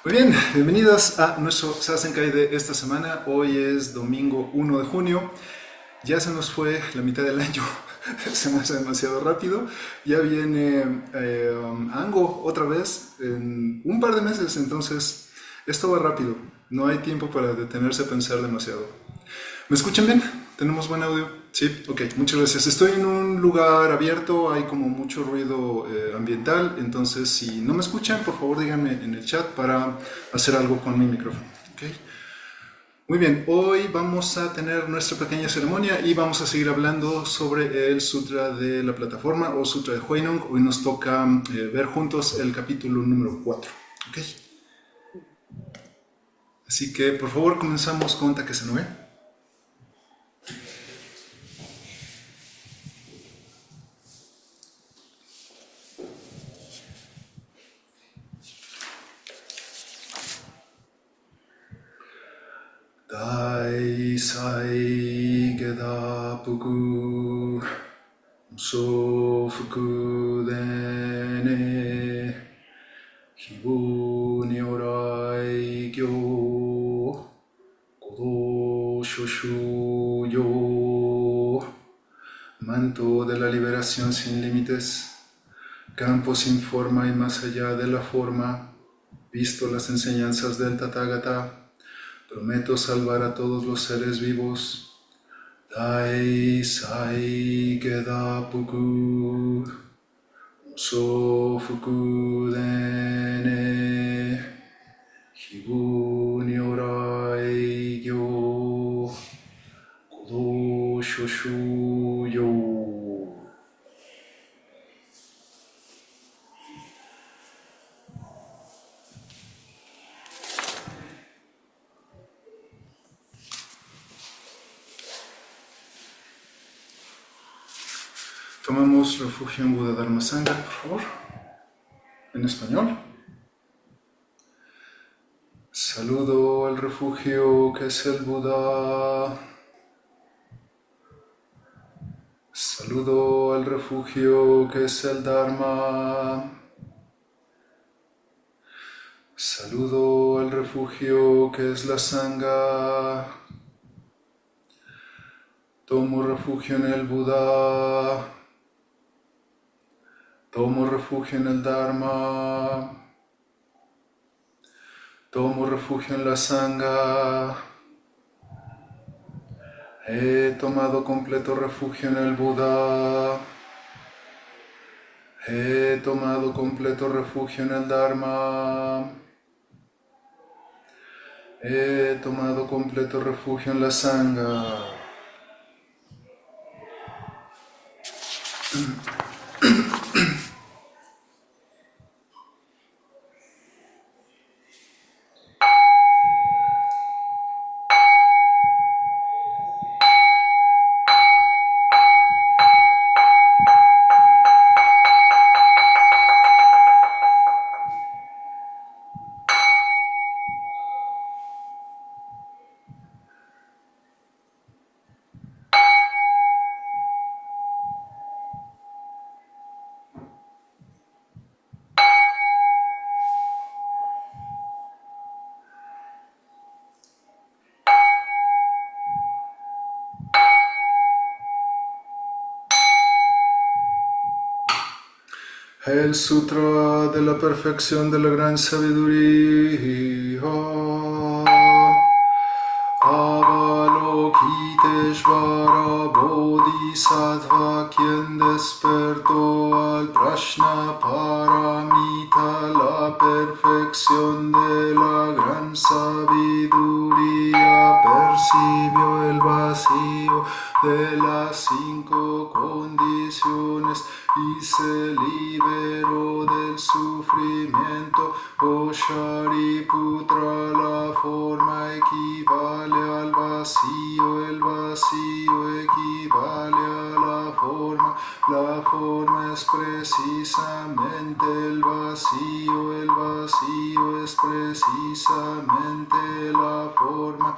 Muy bien, bienvenidos a nuestro Sazenkai de esta semana. Hoy es domingo 1 de junio. Ya se nos fue la mitad del año, se me hace demasiado rápido. Ya viene Ango otra vez en un par de meses, entonces esto va rápido. No hay tiempo para detenerse a pensar demasiado. ¿Me escuchan bien? ¿Tenemos buen audio? Sí, ok, muchas gracias. Estoy en un lugar abierto, hay como mucho ruido ambiental, entonces si no me escuchan, por favor díganme en el chat para hacer algo con mi micrófono. Okay. Muy bien, hoy vamos a tener nuestra pequeña ceremonia y vamos a seguir hablando sobre el Sutra de la Plataforma o Sutra de Huinong. Hoy nos toca ver juntos el capítulo número 4. Okay. Así que por favor comenzamos con Takese no Ue. Dai sai geda puku so fuku dene hibu ni orai gyo kodo shoshu yo manto de la liberación sin límites, campo sin forma y más allá de la forma, visto las enseñanzas del Tathagata. Prometo salvar a todos los seres vivos. Dai sai geda puku so fuku dene hibu ni orai gyo kodo shoshu yo. Tomamos refugio en Buda Dharma Sangha, por favor, en español. Saludo al refugio que es el Buda. Saludo al refugio que es el Dharma. Saludo al refugio que es la Sangha. Tomo refugio en el Buda. Tomo refugio en el Dharma. Tomo refugio en la Sangha. He tomado completo refugio en el Buda. He tomado completo refugio en el Dharma. He tomado completo refugio en la Sangha. El Sutra de la Perfección de la Gran Sabiduría. Avalokiteshvara Bodhisattva, quien despertó al Prajna Paramita, la perfección de la gran sabiduría, percibió el vacío de las 5 condiciones y se liberó del sufrimiento. Oh Shariputra, la forma equivale al vacío, el vacío equivale a la forma es precisamente el vacío es precisamente la forma.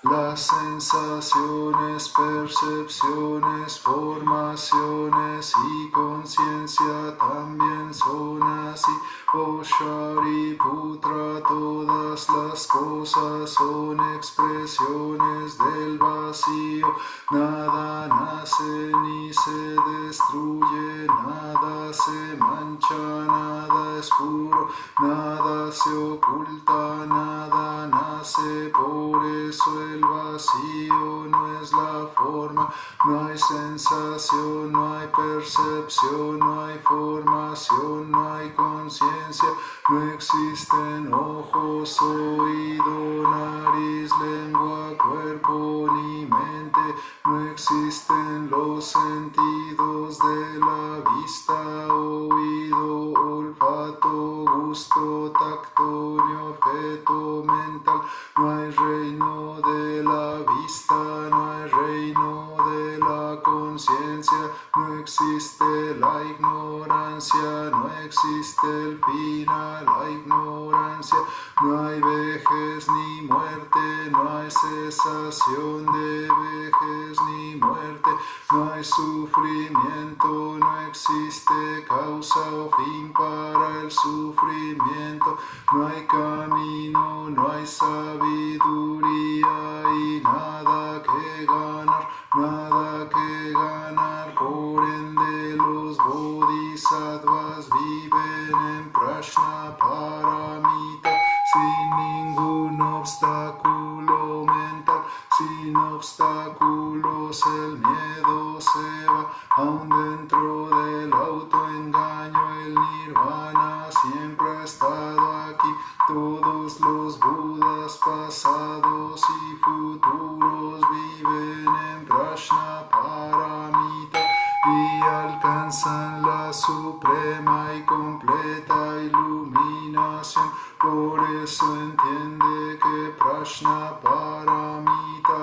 Las sensaciones, percepciones, formaciones y conciencia también son así. Oh Shariputra, todas las cosas son expresiones del vacío. Nada nace ni se destruye, nada se mancha, nada es puro, nada se oculta, nada nace. Por eso el vacío no es la forma, no hay sensación, no hay percepción, no hay formación, no hay conciencia, no existen ojos, oído, nariz, lengua, cuerpo ni mente, no existen los sentidos de la vista, oído, olfato, gusto, tacto, ni objeto mental. No hay reino de la vista, no hay reino de la conciencia, no existe la ignorancia, no existe el fin a la ignorancia, no hay vejez ni muerte, no hay cesación de vejez ni muerte, no hay sufrimiento, no existe causa o fin para el sufrimiento, no hay camino, no hay sabiduría y nada que ganar, nada que ganar. Por ende los bodhisattvas viven en Prajnaparamita sin ningún obstáculo mental, sin obstáculos el miedo se va, aun dentro del autoengaño el nirvana siempre ha estado aquí. Todos los budas pasados y futuros viven en Prajnaparamita y alcanzan la suprema y completa iluminación. Por eso entiende que Prajnaparamita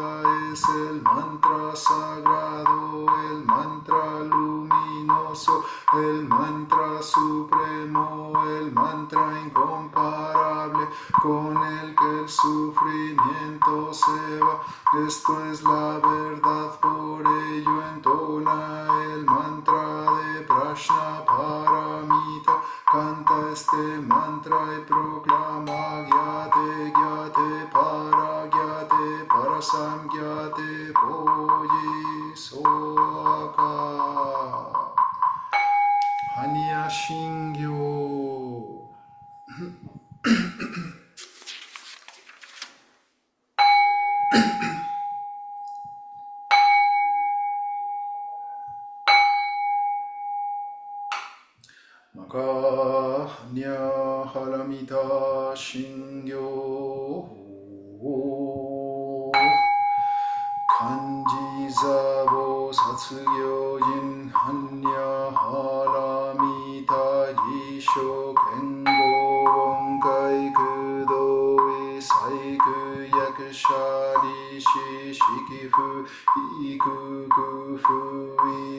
es el mantra sagrado, el mantra luminoso, el mantra supremo, el mantra incomparable con el que el sufrimiento se va. Esto es la verdad, por ello entona el mantra de Prajnaparamita. Canta este mantra y proclama Gyate, Gyate, para Samgyate, Boyi, Soaka. Hanya Shingyo. Makahanya Haramita Shingyo. Kanji Zabo Satsugyo-jin Hanya Haramita Yisho Kengo Wonkai Kudo Isaiku Yakushari Shikifu Ikukufu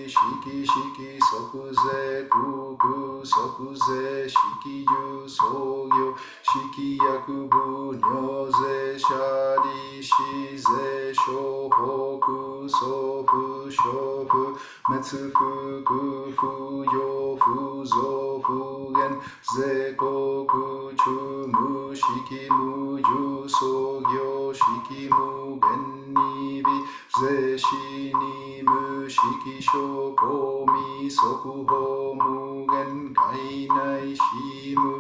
Shiki Sokuze Kuku Sokuze Shikiyu Sogyo Shiki Yakubu Nyoze Shari Shize Shohoku Sofu Shofu Metsufu Kufu Yofu Zofu Gen Zekoku Chumu Shikimu Yusogyo Shikimu Gennibi Zeshinimu Shikisho Komi Sokuho Mugen Kainai Shimu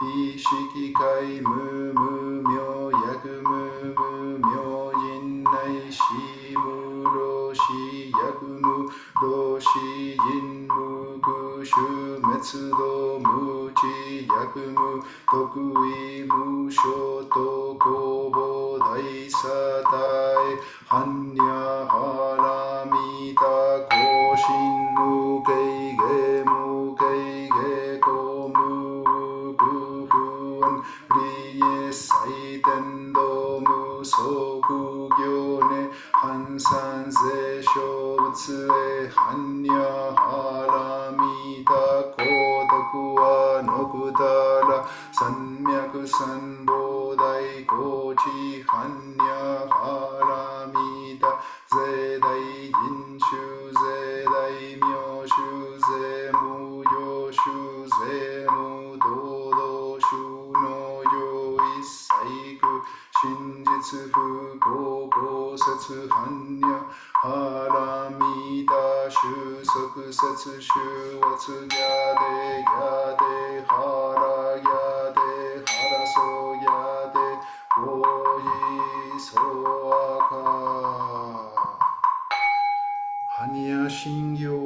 Ishikikai Mumu Myo Yakumu Myo Jinnai Shimu Roshi Yakumu Roshi Jinmu Kushu Metsudo Muchi Yakumu Tokui Musho Tokobo Daisatai Hanya Haramita Koshin Mukei Ge Komu Kufuan Riye Saitendo Musoku Gyone Hansan Zesho Utsue Hanya Haramita Kotoku wa Nokutara Sanmyaku Sanbodai Kochi Hanya Hara setsu fu koko setsu hanya haramita shusoku setsu shu watsu gyade gyade hara gyade haraso gyade goyi soaka hanya shingyo.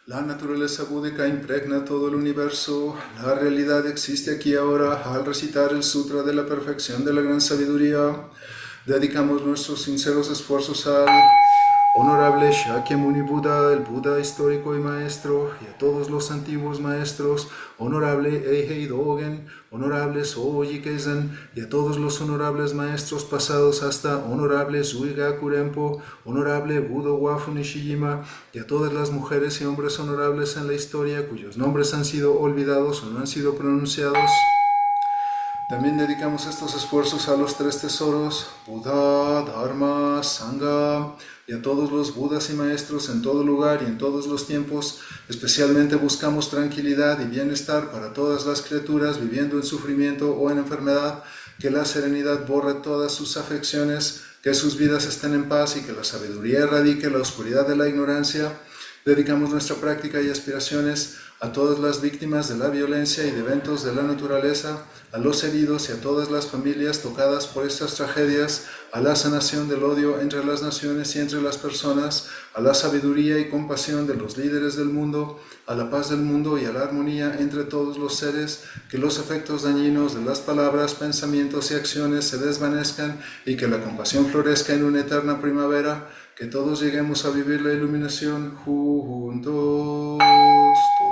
La naturaleza búdica impregna todo el universo. La realidad existe aquí ahora. Al recitar el Sutra de la Perfección de la Gran Sabiduría, dedicamos nuestros sinceros esfuerzos al honorable Shakyamuni Buda, el Buda histórico y maestro, y a todos los antiguos maestros, honorable Eihei Dogen, honorable Soji Keizen, y a todos los honorables maestros pasados hasta honorable Suigaku Rempo, honorable Budo Wafu Nishijima, y a todas las mujeres y hombres honorables en la historia cuyos nombres han sido olvidados o no han sido pronunciados. También dedicamos estos esfuerzos a los tres tesoros, Buda, Dharma, Sangha, y a todos los Budas y maestros en todo lugar y en todos los tiempos. Especialmente buscamos tranquilidad y bienestar para todas las criaturas viviendo en sufrimiento o en enfermedad, que la serenidad borre todas sus afecciones, que sus vidas estén en paz y que la sabiduría erradique la oscuridad de la ignorancia. Dedicamos nuestra práctica y aspiraciones a todas las víctimas de la violencia y de eventos de la naturaleza, a los heridos y a todas las familias tocadas por estas tragedias, a la sanación del odio entre las naciones y entre las personas, a la sabiduría y compasión de los líderes del mundo, a la paz del mundo y a la armonía entre todos los seres, que los efectos dañinos de las palabras, pensamientos y acciones se desvanezcan y que la compasión florezca en una eterna primavera, que todos lleguemos a vivir la iluminación juntos,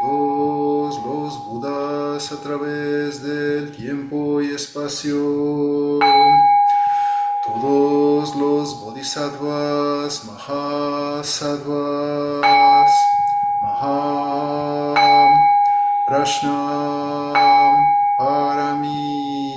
todos los Budas a través del tiempo y espacio, todos los Bodhisattvas, Mahasattvas, Prashnam, Paramita.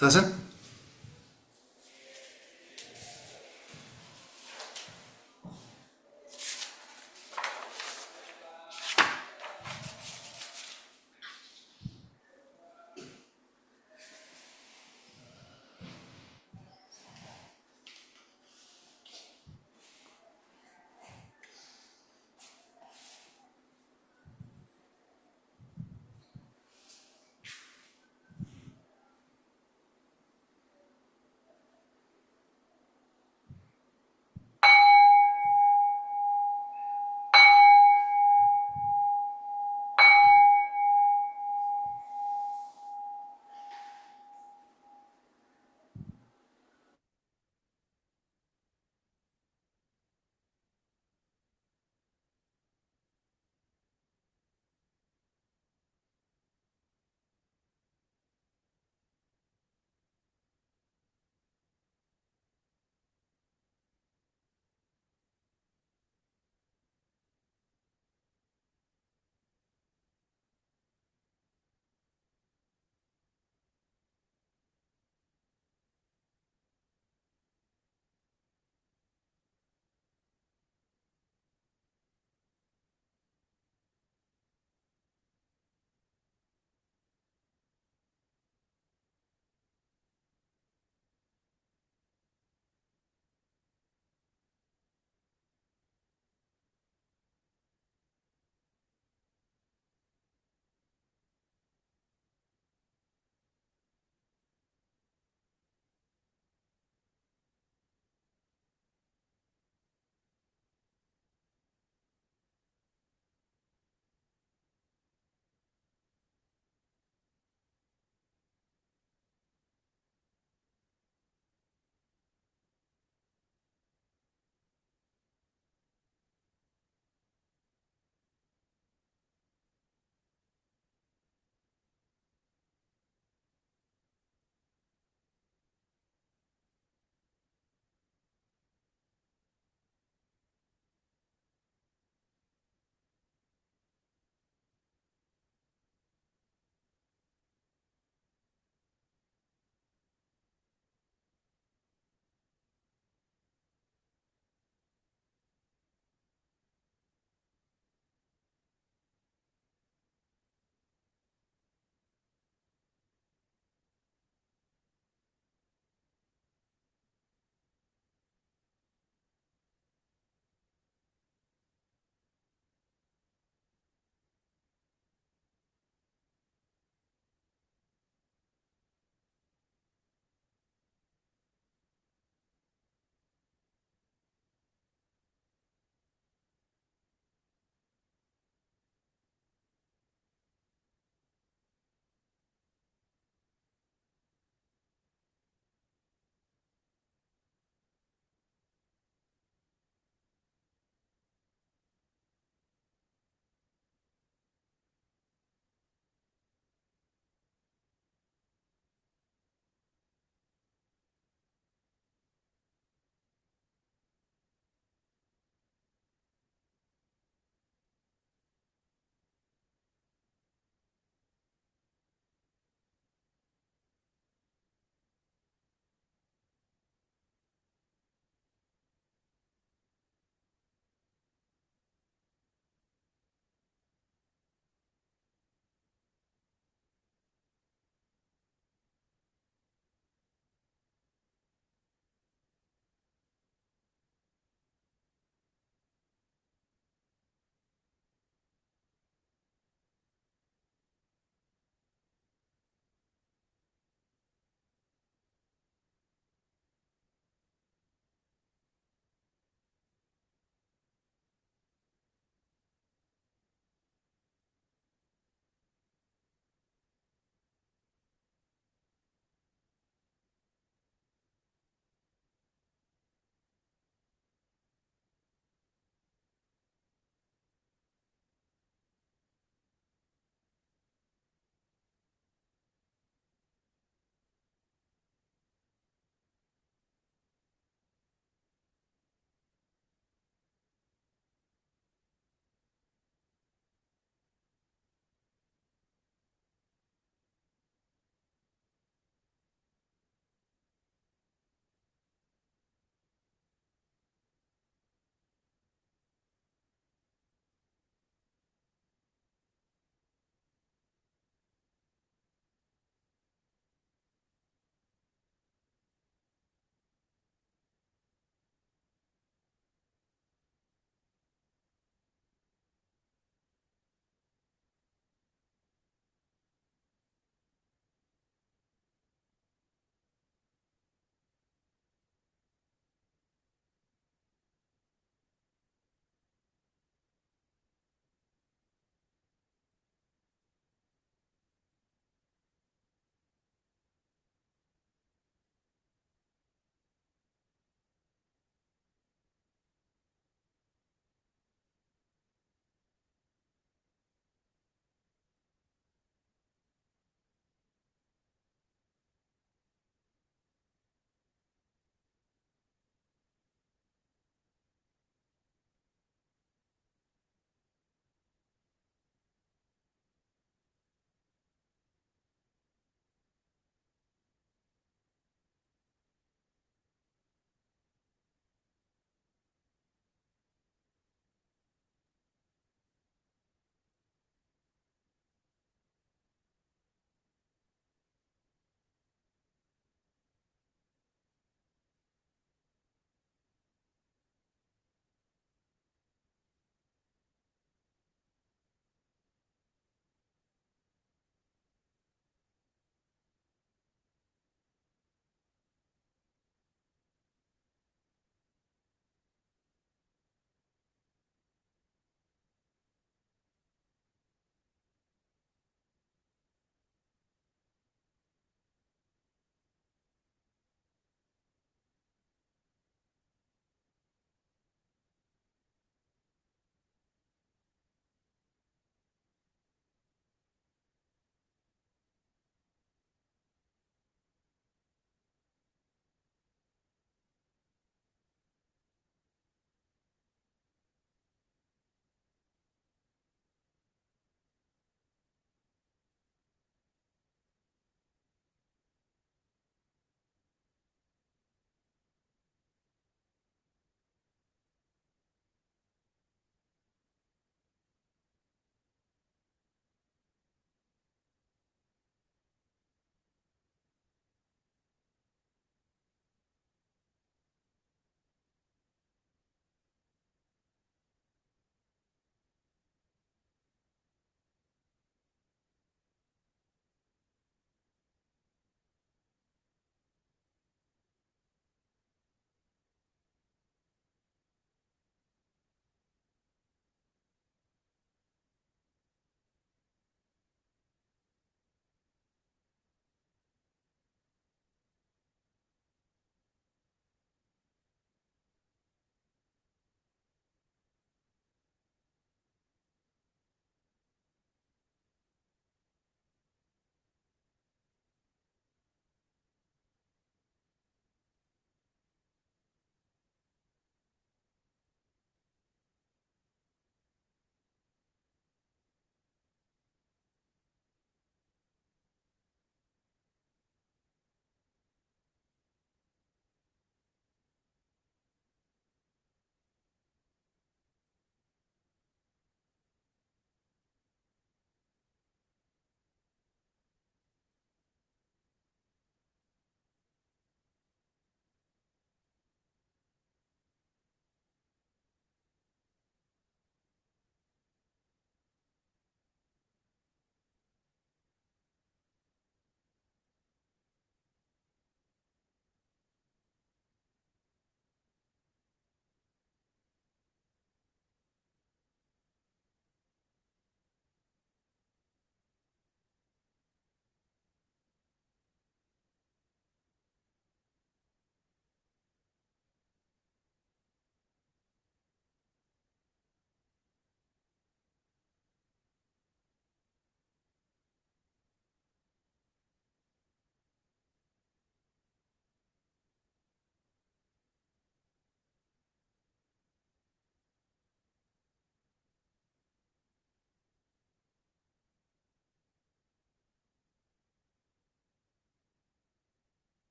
¿Estás?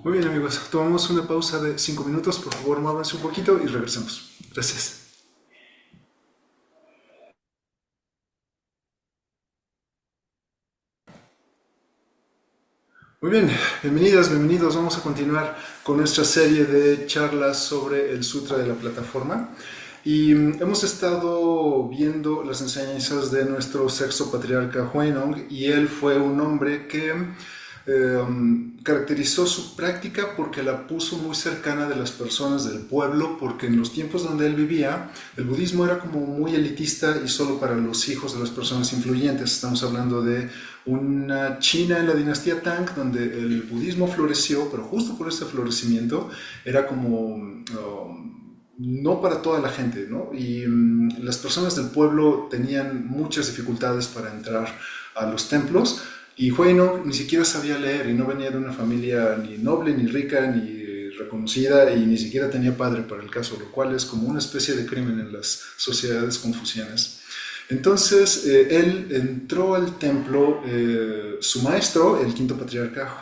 Muy bien amigos, tomamos una pausa de 5 minutos, por favor muévanse un poquito y regresemos. Gracias. Muy bien, bienvenidas, bienvenidos. Vamos a continuar con nuestra serie de charlas sobre el Sutra de la Plataforma. Y hemos estado viendo las enseñanzas de nuestro sexto patriarca Huinong, y él fue un hombre que caracterizó su práctica porque la puso muy cercana de las personas del pueblo, porque en los tiempos donde él vivía, el budismo era como muy elitista y solo para los hijos de las personas influyentes. Estamos hablando de una China en la dinastía Tang, donde el budismo floreció, pero justo por este florecimiento era como no para toda la gente, ¿no? Y las personas del pueblo tenían muchas dificultades para entrar a los templos, y Huinong ni siquiera sabía leer y no venía de una familia ni noble, ni rica, ni reconocida, y ni siquiera tenía padre para el caso, lo cual es como una especie de crimen en las sociedades confucianas. Entonces él entró al templo, su maestro, el quinto patriarca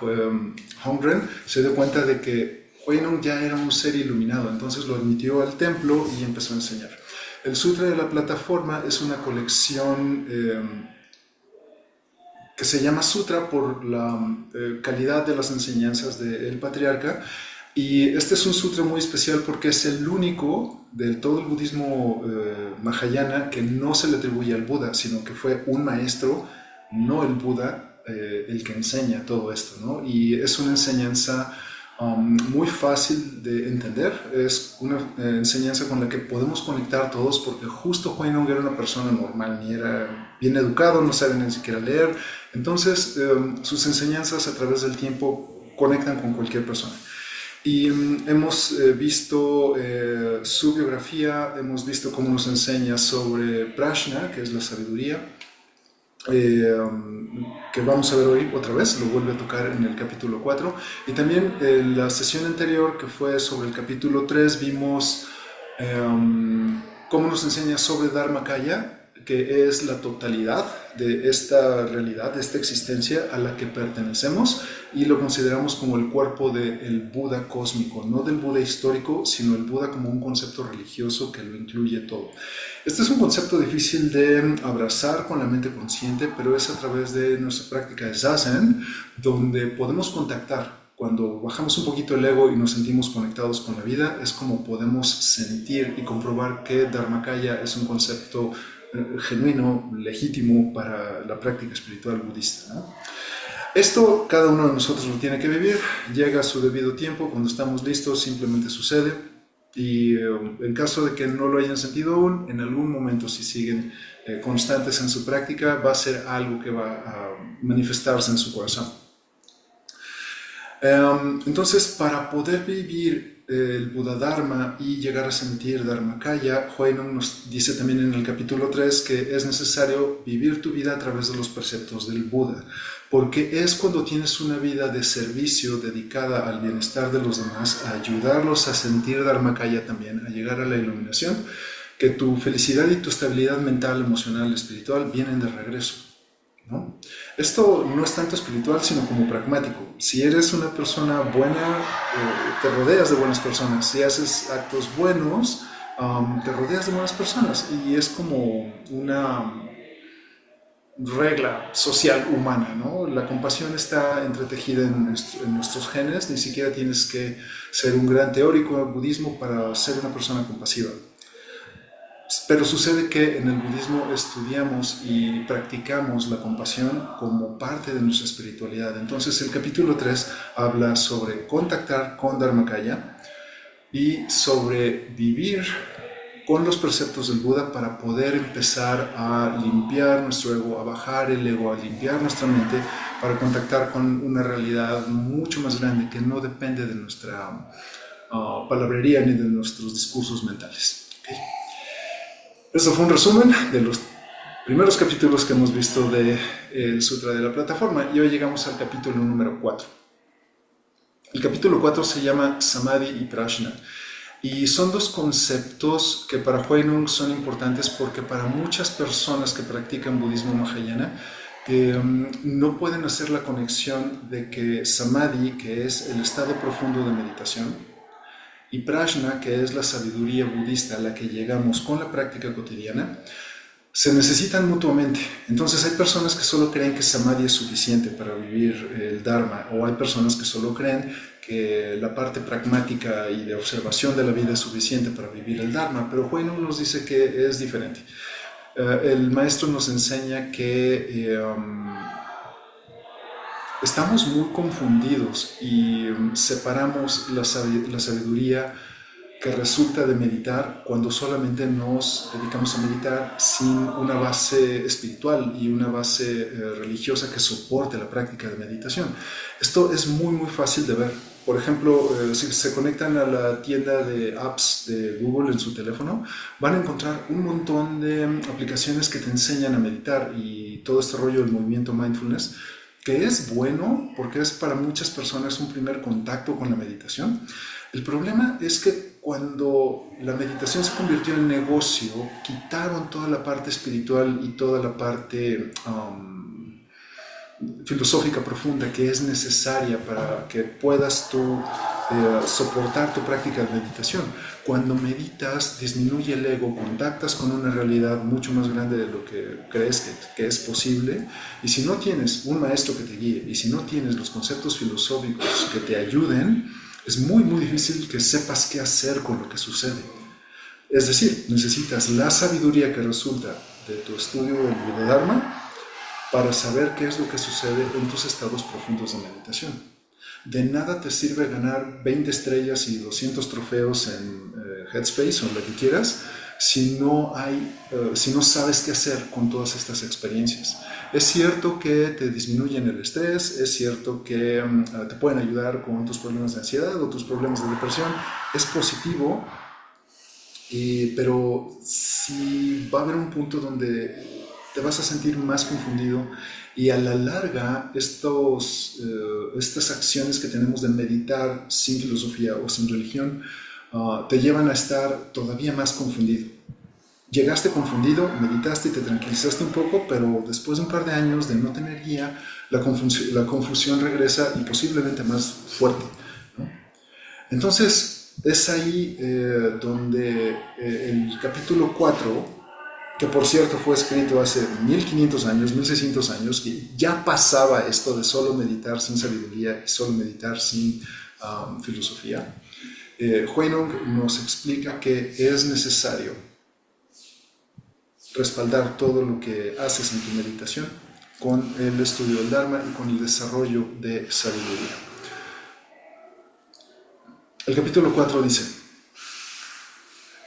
Hongren, se dio cuenta de que Huinong ya era un ser iluminado, entonces lo admitió al templo y empezó a enseñar. El Sutra de la Plataforma es una colección que se llama Sutra por la calidad de las enseñanzas del patriarca, y este es un sutra muy especial porque es el único del todo el budismo Mahayana que no se le atribuye al Buda, sino que fue un maestro, no el Buda, el que enseña todo esto, ¿no? Y es una enseñanza muy fácil de entender, es una enseñanza con la que podemos conectar todos, porque justo Huinong era una persona normal, ni era bien educado, no sabe ni siquiera leer, entonces sus enseñanzas a través del tiempo conectan con cualquier persona. Y hemos visto su biografía, hemos visto cómo nos enseña sobre Prajna, que es la sabiduría, que vamos a ver hoy otra vez, lo vuelve a tocar en el capítulo 4. Y también en la sesión anterior, que fue sobre el capítulo 3, vimos cómo nos enseña sobre Dharmakaya, que es la totalidad de esta realidad, de esta existencia a la que pertenecemos, y lo consideramos como el cuerpo del Buda cósmico, no del Buda histórico, sino el Buda como un concepto religioso que lo incluye todo. Este es un concepto difícil de abrazar con la mente consciente, pero es a través de nuestra práctica de Zazen donde podemos contactar. Cuando bajamos un poquito el ego y nos sentimos conectados con la vida, es como podemos sentir y comprobar que Dharmakaya es un concepto genuino, legítimo para la práctica espiritual budista, ¿no? Esto cada uno de nosotros lo tiene que vivir, llega a su debido tiempo, cuando estamos listos simplemente sucede, y en caso de que no lo hayan sentido aún, en algún momento, si siguen constantes en su práctica, va a ser algo que va a manifestarse en su corazón. Entonces, para poder vivir el Buda Dharma y llegar a sentir Dharmakaya, Huinong nos dice también en el capítulo 3 que es necesario vivir tu vida a través de los preceptos del Buda, porque es cuando tienes una vida de servicio dedicada al bienestar de los demás, a ayudarlos a sentir Dharmakaya también, a llegar a la iluminación, que tu felicidad y tu estabilidad mental, emocional, espiritual vienen de regreso, ¿no? Esto no es tanto espiritual, sino como pragmático. Si eres una persona buena, te rodeas de buenas personas. Si haces actos buenos, te rodeas de buenas personas. Y es como una regla social humana, ¿no? La compasión está entretejida en nuestros genes. Ni siquiera tienes que ser un gran teórico del budismo para ser una persona compasiva. Pero sucede que en el budismo estudiamos y practicamos la compasión como parte de nuestra espiritualidad. Entonces el capítulo 3 habla sobre contactar con Dharmakaya y sobre vivir con los preceptos del Buda para poder empezar a limpiar nuestro ego, a bajar el ego, a limpiar nuestra mente, para contactar con una realidad mucho más grande que no depende de nuestra palabrería ni de nuestros discursos mentales. ¿Okay? Esto fue un resumen de los primeros capítulos que hemos visto del Sutra de la Plataforma, y hoy llegamos al capítulo número 4. El capítulo 4 se llama Samadhi y Prajna, y son dos conceptos que para Huinong son importantes porque para muchas personas que practican budismo Mahayana no pueden hacer la conexión de que samadhi, que es el estado profundo de meditación, y prajna, que es la sabiduría budista a la que llegamos con la práctica cotidiana, se necesitan mutuamente. Entonces hay personas que solo creen que samadhi es suficiente para vivir el dharma, o hay personas que solo creen que la parte pragmática y de observación de la vida es suficiente para vivir el dharma, pero Huineng nos dice que es diferente. El maestro nos enseña que estamos muy confundidos y separamos la sabiduría que resulta de meditar cuando solamente nos dedicamos a meditar sin una base espiritual y una base religiosa que soporte la práctica de meditación. Esto es muy fácil de ver. Por ejemplo, si se conectan a la tienda de apps de Google en su teléfono, van a encontrar un montón de aplicaciones que te enseñan a meditar y todo este rollo del movimiento mindfulness, que es bueno porque es para muchas personas un primer contacto con la meditación. El problema es que cuando la meditación se convirtió en negocio, quitaron toda la parte espiritual y toda la parte filosófica profunda que es necesaria para que puedas tú soportar tu práctica de meditación. Cuando meditas, disminuye el ego, contactas con una realidad mucho más grande de lo que crees que es posible, y si no tienes un maestro que te guíe, y si no tienes los conceptos filosóficos que te ayuden, es muy difícil que sepas qué hacer con lo que sucede. Es decir, necesitas la sabiduría que resulta de tu estudio del Buddha-dharma para saber qué es lo que sucede en tus estados profundos de meditación. De nada te sirve ganar 20 estrellas y 200 trofeos en Headspace o en lo que quieras si no sabes qué hacer con todas estas experiencias. Es cierto que te disminuyen el estrés, es cierto que te pueden ayudar con tus problemas de ansiedad o tus problemas de depresión, es positivo, pero sí va a haber un punto donde te vas a sentir más confundido, y a la larga estas acciones que tenemos de meditar sin filosofía o sin religión te llevan a estar todavía más confundido. Llegaste confundido, meditaste y te tranquilizaste un poco, pero después de un par de años de no tener guía, la confusión regresa y posiblemente más fuerte, ¿no? Entonces es ahí donde el capítulo 4, que por cierto fue escrito hace 1500 años, 1600 años, que ya pasaba esto de solo meditar sin sabiduría y solo meditar sin filosofía. Huineng nos explica que es necesario respaldar todo lo que haces en tu meditación con el estudio del Dharma y con el desarrollo de sabiduría. El capítulo 4 dice: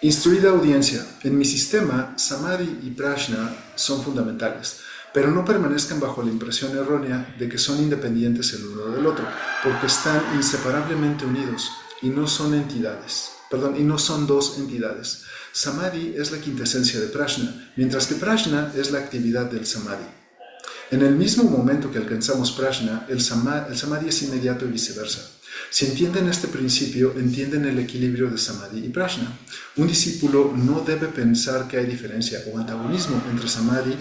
instruida audiencia, en mi sistema, samadhi y prajna son fundamentales, pero no permanezcan bajo la impresión errónea de que son independientes el uno del otro, porque están inseparablemente unidos y no son dos entidades. Samadhi es la quintesencia de prajna, mientras que prajna es la actividad del samadhi. En el mismo momento que alcanzamos prajna, el samadhi es inmediato y viceversa. Si entienden este principio, entienden el equilibrio de samadhi y prajna. Un discípulo no debe pensar que hay diferencia o antagonismo entre samadhi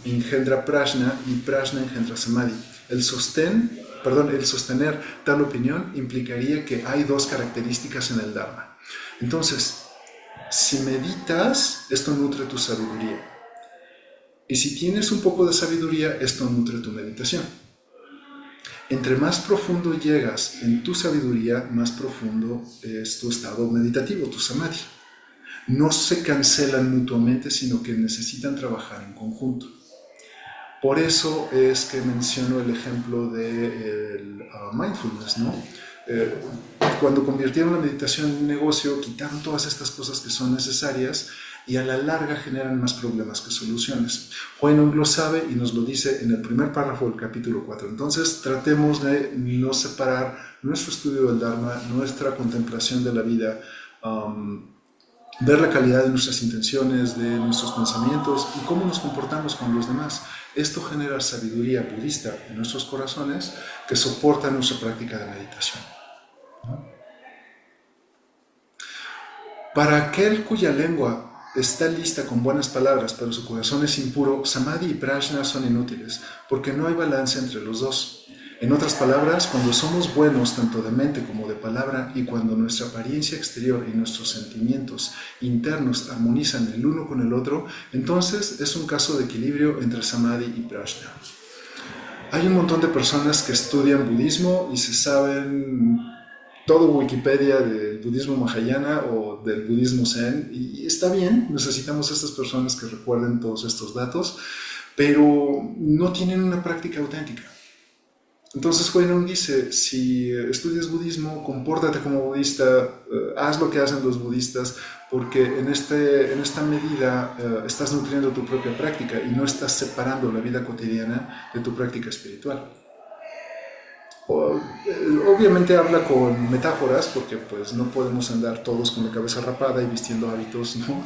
engendra prajna y prajna engendra samadhi. El sostener tal opinión implicaría que hay dos características en el Dharma. Entonces, si meditas, esto nutre tu sabiduría. Y si tienes un poco de sabiduría, esto nutre tu meditación. Entre más profundo llegas en tu sabiduría, más profundo es tu estado meditativo, tu samadhi. No se cancelan mutuamente, sino que necesitan trabajar en conjunto. Por eso es que menciono el ejemplo del mindfulness, ¿no? Cuando convirtieron la meditación en un negocio, quitaron todas estas cosas que son necesarias y a la larga generan más problemas que soluciones. Huineng lo sabe y nos lo dice en el primer párrafo del capítulo 4. Entonces tratemos de no separar nuestro estudio del Dharma, nuestra contemplación de la vida, ver la calidad de nuestras intenciones, de nuestros pensamientos y cómo nos comportamos con los demás. Esto genera sabiduría budista en nuestros corazones que soporta nuestra práctica de meditación, ¿no? Para aquel cuya lengua está lista con buenas palabras, pero su corazón es impuro, samadhi y prajna son inútiles, porque no hay balance entre los dos. En otras palabras, cuando somos buenos tanto de mente como de palabra y cuando nuestra apariencia exterior y nuestros sentimientos internos armonizan el uno con el otro, entonces es un caso de equilibrio entre samadhi y prajna. Hay un montón de personas que estudian budismo y se saben todo Wikipedia del budismo mahayana o del budismo zen, y está bien, necesitamos a estas personas que recuerden todos estos datos, pero no tienen una práctica auténtica. Entonces Huinong dice, si estudias budismo, compórtate como budista, haz lo que hacen los budistas, porque en esta medida estás nutriendo tu propia práctica y no estás separando la vida cotidiana de tu práctica espiritual. Obviamente habla con metáforas, porque pues no podemos andar todos con la cabeza rapada y vistiendo hábitos, ¿no?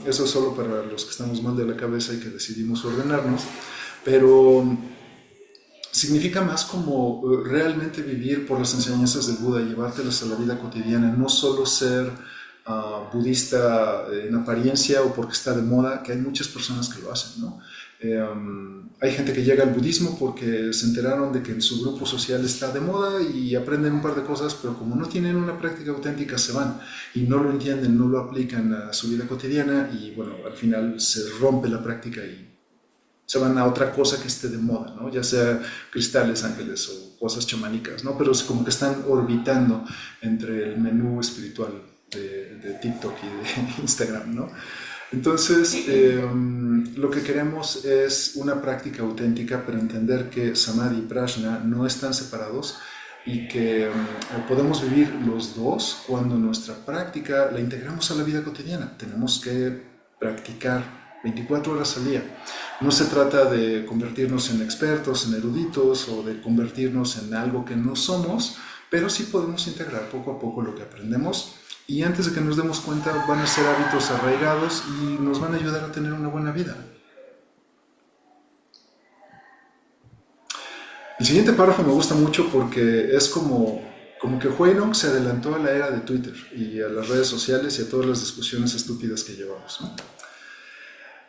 Eso es solo para los que estamos mal de la cabeza y que decidimos ordenarnos, pero significa más como realmente vivir por las enseñanzas del Buda y llevártelas a la vida cotidiana, no solo ser budista en apariencia o porque está de moda, que hay muchas personas que lo hacen, ¿no? Hay gente que llega al budismo porque se enteraron de que en su grupo social está de moda y aprenden un par de cosas, pero como no tienen una práctica auténtica se van y no lo entienden, no lo aplican a su vida cotidiana y bueno, al final se rompe la práctica y se van a otra cosa que esté de moda, ¿no? Ya sea cristales, ángeles o cosas chamánicas, ¿no? Pero es como que están orbitando entre el menú espiritual de TikTok y de Instagram, ¿no? Entonces, lo que queremos es una práctica auténtica, pero entender que samadhi y prajna no están separados y que podemos vivir los dos cuando nuestra práctica la integramos a la vida cotidiana. Tenemos que practicar 24 horas al día. No se trata de convertirnos en expertos, en eruditos o de convertirnos en algo que no somos, pero sí podemos integrar poco a poco lo que aprendemos y antes de que nos demos cuenta van a ser hábitos arraigados y nos van a ayudar a tener una buena vida. El siguiente párrafo me gusta mucho porque es como que Huinong se adelantó a la era de Twitter y a las redes sociales y a todas las discusiones estúpidas que llevamos, ¿no?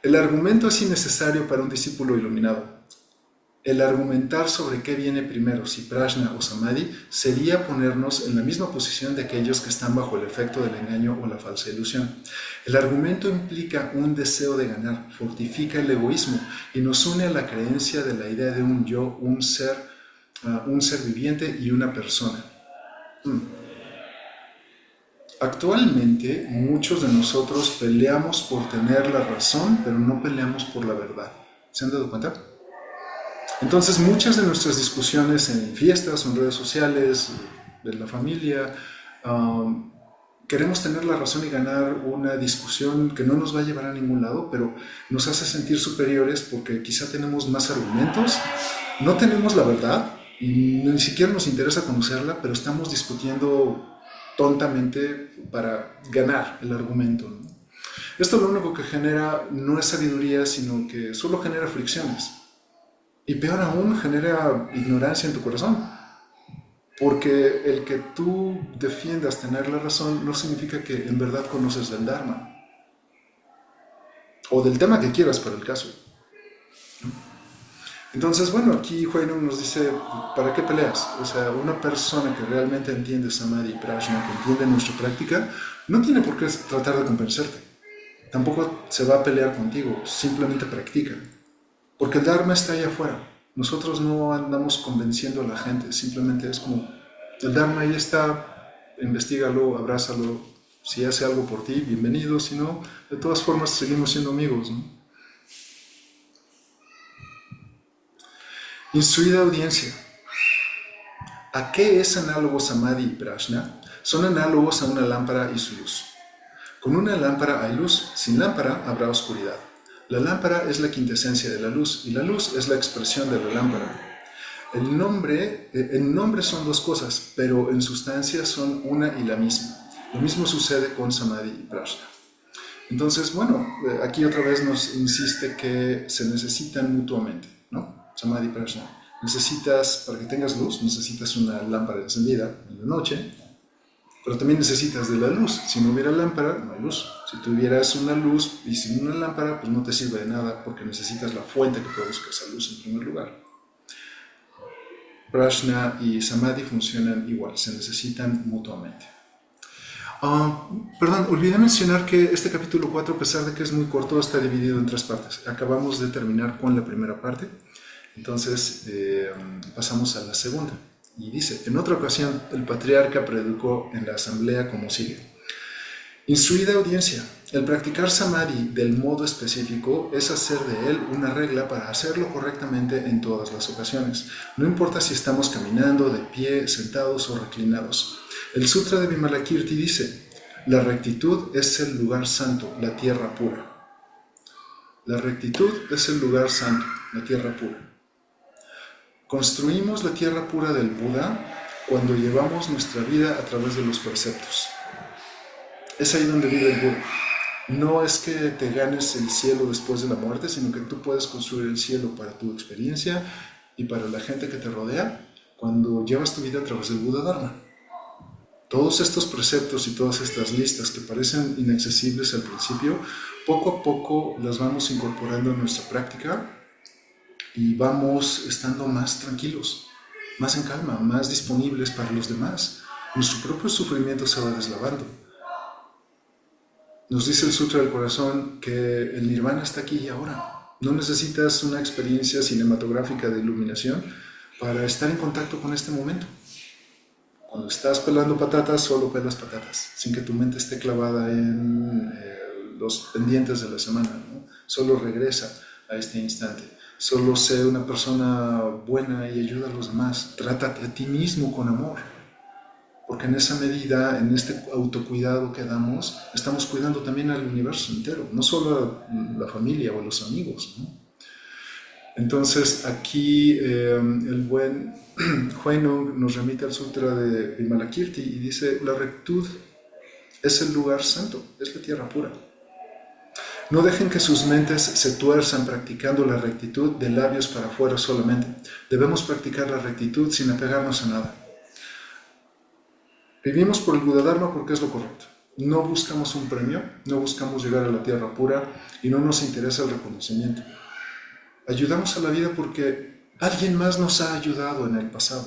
El argumento es innecesario para un discípulo iluminado. El argumentar sobre qué viene primero, si prajna o samadhi, sería ponernos en la misma posición de aquellos que están bajo el efecto del engaño o la falsa ilusión. El argumento implica un deseo de ganar, fortifica el egoísmo y nos une a la creencia de la idea de un yo, un ser viviente y una persona. Actualmente, muchos de nosotros peleamos por tener la razón, pero no peleamos por la verdad. ¿Se han dado cuenta? Entonces, muchas de nuestras discusiones en fiestas o en redes sociales, de la familia, queremos tener la razón y ganar una discusión que no nos va a llevar a ningún lado, pero nos hace sentir superiores porque quizá tenemos más argumentos, no tenemos la verdad y ni siquiera nos interesa conocerla, pero estamos discutiendo tontamente para ganar el argumento, ¿no? Esto lo único que genera no es sabiduría, sino que solo genera fricciones. Y peor aún, genera ignorancia en tu corazón. Porque el que tú defiendas tener la razón no significa que en verdad conoces del Dharma. O del tema que quieras para el caso. Entonces, bueno, aquí Huinong nos dice, ¿para qué peleas? O sea, una persona que realmente entiende Samadhi y Prajna, que entiende nuestra práctica, no tiene por qué tratar de convencerte. Tampoco se va a pelear contigo, simplemente practica. Porque el Dharma está allá afuera. Nosotros no andamos convenciendo a la gente, simplemente es como, el Dharma ahí está, investígalo, abrázalo. Si hace algo por ti, bienvenido. Si no, de todas formas seguimos siendo amigos, ¿no? Instruida audiencia. ¿A qué es análogo Samadhi y Prajna? Son análogos a una lámpara y su luz. Con una lámpara hay luz, sin lámpara habrá oscuridad. La lámpara es la quintesencia de la luz y la luz es la expresión de la lámpara. El nombre son dos cosas, pero en sustancia son una y la misma. Lo mismo sucede con Samadhi y Prajna. Entonces, bueno, aquí otra vez nos insiste que se necesitan mutuamente, ¿no? Samadhi y Prajna. Para que tengas luz, necesitas una lámpara encendida en la noche. Pero también necesitas de la luz. Si no hubiera lámpara, no hay luz. Si tuvieras una luz y sin una lámpara, pues no te sirve de nada porque necesitas la fuente que produzca esa luz en primer lugar. Prajna y Samadhi funcionan igual, se necesitan mutuamente. Perdón, olvidé mencionar que este capítulo 4, a pesar de que es muy corto, está dividido en 3 partes. Acabamos de terminar con la primera parte, entonces pasamos a la segunda. Y dice, en otra ocasión, el patriarca predicó en la asamblea como sigue. Instruida audiencia, el practicar Samadhi del modo específico es hacer de él una regla para hacerlo correctamente en todas las ocasiones. No importa si estamos caminando, de pie, sentados o reclinados. El Sutra de Vimalakirti dice, la rectitud es el lugar santo, la tierra pura. La rectitud es el lugar santo, la tierra pura. Construimos la tierra pura del Buda cuando llevamos nuestra vida a través de los preceptos. Es ahí donde vive el Buda. No es que te ganes el cielo después de la muerte, sino que tú puedes construir el cielo para tu experiencia y para la gente que te rodea cuando llevas tu vida a través del Buda Dharma. Todos estos preceptos y todas estas listas que parecen inaccesibles al principio, poco a poco las vamos incorporando en nuestra práctica y vamos estando más tranquilos, más en calma, más disponibles para los demás. Nuestro propio sufrimiento se va deslavando. Nos dice el Sutra del Corazón que el Nirvana está aquí y ahora. No necesitas una experiencia cinematográfica de iluminación para estar en contacto con este momento. Cuando estás pelando patatas, solo pelas patatas, sin que tu mente esté clavada en los pendientes de la semana, ¿no? Solo regresa a este instante. Solo sé una persona buena y ayuda a los demás. Trátate a ti mismo con amor. Porque en esa medida, en este autocuidado que damos, estamos cuidando también al universo entero, no solo a la familia o a los amigos, ¿no? Entonces aquí el buen Huinong nos remite al Sutra de Vimalakirti y dice, la rectitud es el lugar santo, es la tierra pura. No dejen que sus mentes se tuerzan practicando la rectitud de labios para afuera solamente. Debemos practicar la rectitud sin apegarnos a nada. Vivimos por el Buda Dharma porque es lo correcto. No buscamos un premio, no buscamos llegar a la tierra pura y no nos interesa el reconocimiento. Ayudamos a la vida porque alguien más nos ha ayudado en el pasado.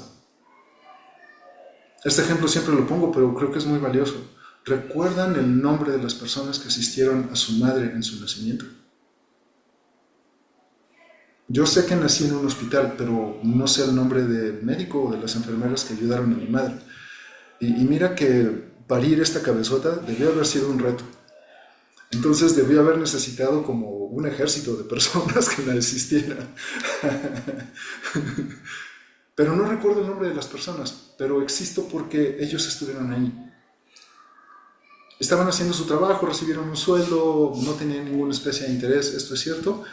Este ejemplo siempre lo pongo, pero creo que es muy valioso. ¿Recuerdan el nombre de las personas que asistieron a su madre en su nacimiento? Yo sé que nací en un hospital, pero no sé el nombre del médico o de las enfermeras que ayudaron a mi madre. Y mira que parir esta cabezota debió haber sido un reto. Entonces debió haber necesitado como un ejército de personas que la asistieran. Pero no recuerdo el nombre de las personas, pero existo porque ellos estuvieron ahí. Estaban haciendo su trabajo, recibieron un sueldo, no tenían ninguna especie de interés, esto es cierto,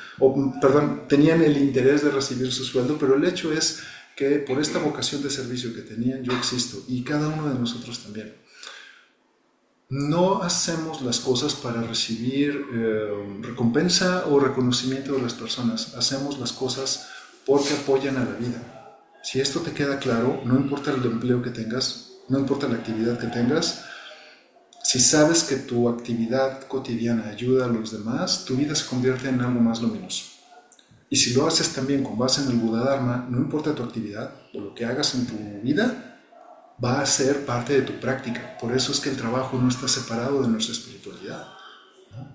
tenían el interés de recibir su sueldo, pero el hecho es que por esta vocación de servicio que tenían, yo existo, y cada uno de nosotros también. No hacemos las cosas para recibir recompensa o reconocimiento de las personas, hacemos las cosas porque apoyan a la vida. Si esto te queda claro, no importa el empleo que tengas, no importa la actividad que tengas, si sabes que tu actividad cotidiana ayuda a los demás, tu vida se convierte en algo más luminoso. Y si lo haces también con base en el Buda Dharma, no importa tu actividad o lo que hagas en tu vida, va a ser parte de tu práctica. Por eso es que el trabajo no está separado de nuestra espiritualidad, ¿no?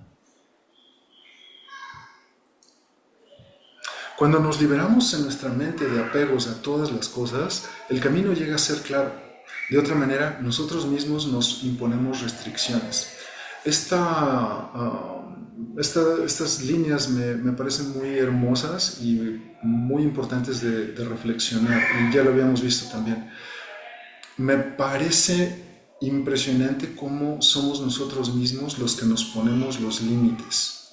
Cuando nos liberamos en nuestra mente de apegos a todas las cosas, el camino llega a ser claro. De otra manera, nosotros mismos nos imponemos restricciones. Estas líneas me parecen muy hermosas y muy importantes de reflexionar, y ya lo habíamos visto también. Me parece impresionante cómo somos nosotros mismos los que nos ponemos los límites,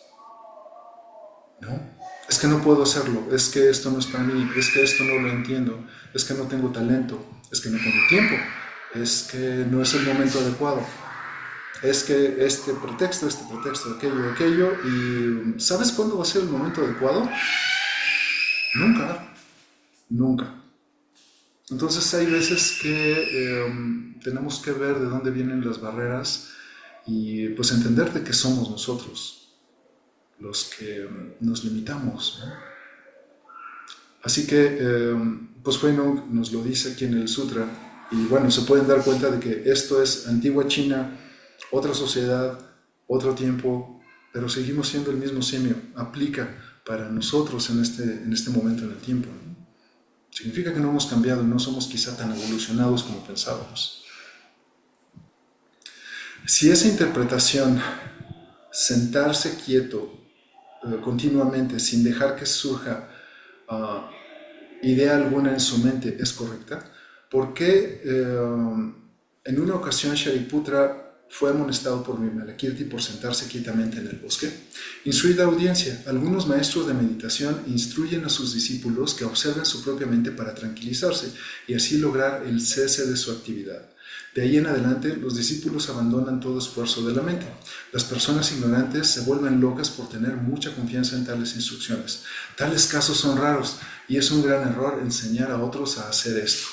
¿no? Es que no puedo hacerlo, es que esto no es para mí, es que esto no lo entiendo, es que no tengo talento, es que no tengo tiempo, es que no es el momento adecuado, es que este pretexto, aquello, y ¿sabes cuándo va a ser el momento adecuado? Nunca. Entonces hay veces que tenemos que ver de dónde vienen las barreras y pues entender de que somos nosotros los que nos limitamos, ¿no? Así que pues Huinong nos lo dice aquí en el sutra y bueno, se pueden dar cuenta de que esto es antigua China, otra sociedad, otro tiempo, pero seguimos siendo el mismo simio, aplica para nosotros en este momento en el tiempo, ¿no? Significa que no hemos cambiado y no somos quizá tan evolucionados como pensábamos. Si esa interpretación, sentarse quieto continuamente sin dejar que surja idea alguna en su mente, es correcta, ¿por qué en una ocasión Shariputra fue amonestado por Vimalakirti por sentarse quietamente en el bosque? Instruida audiencia, algunos maestros de meditación instruyen a sus discípulos que observen su propia mente para tranquilizarse y así lograr el cese de su actividad. De ahí en adelante, los discípulos abandonan todo esfuerzo de la mente. Las personas ignorantes se vuelven locas por tener mucha confianza en tales instrucciones. Tales casos son raros y es un gran error enseñar a otros a hacer esto.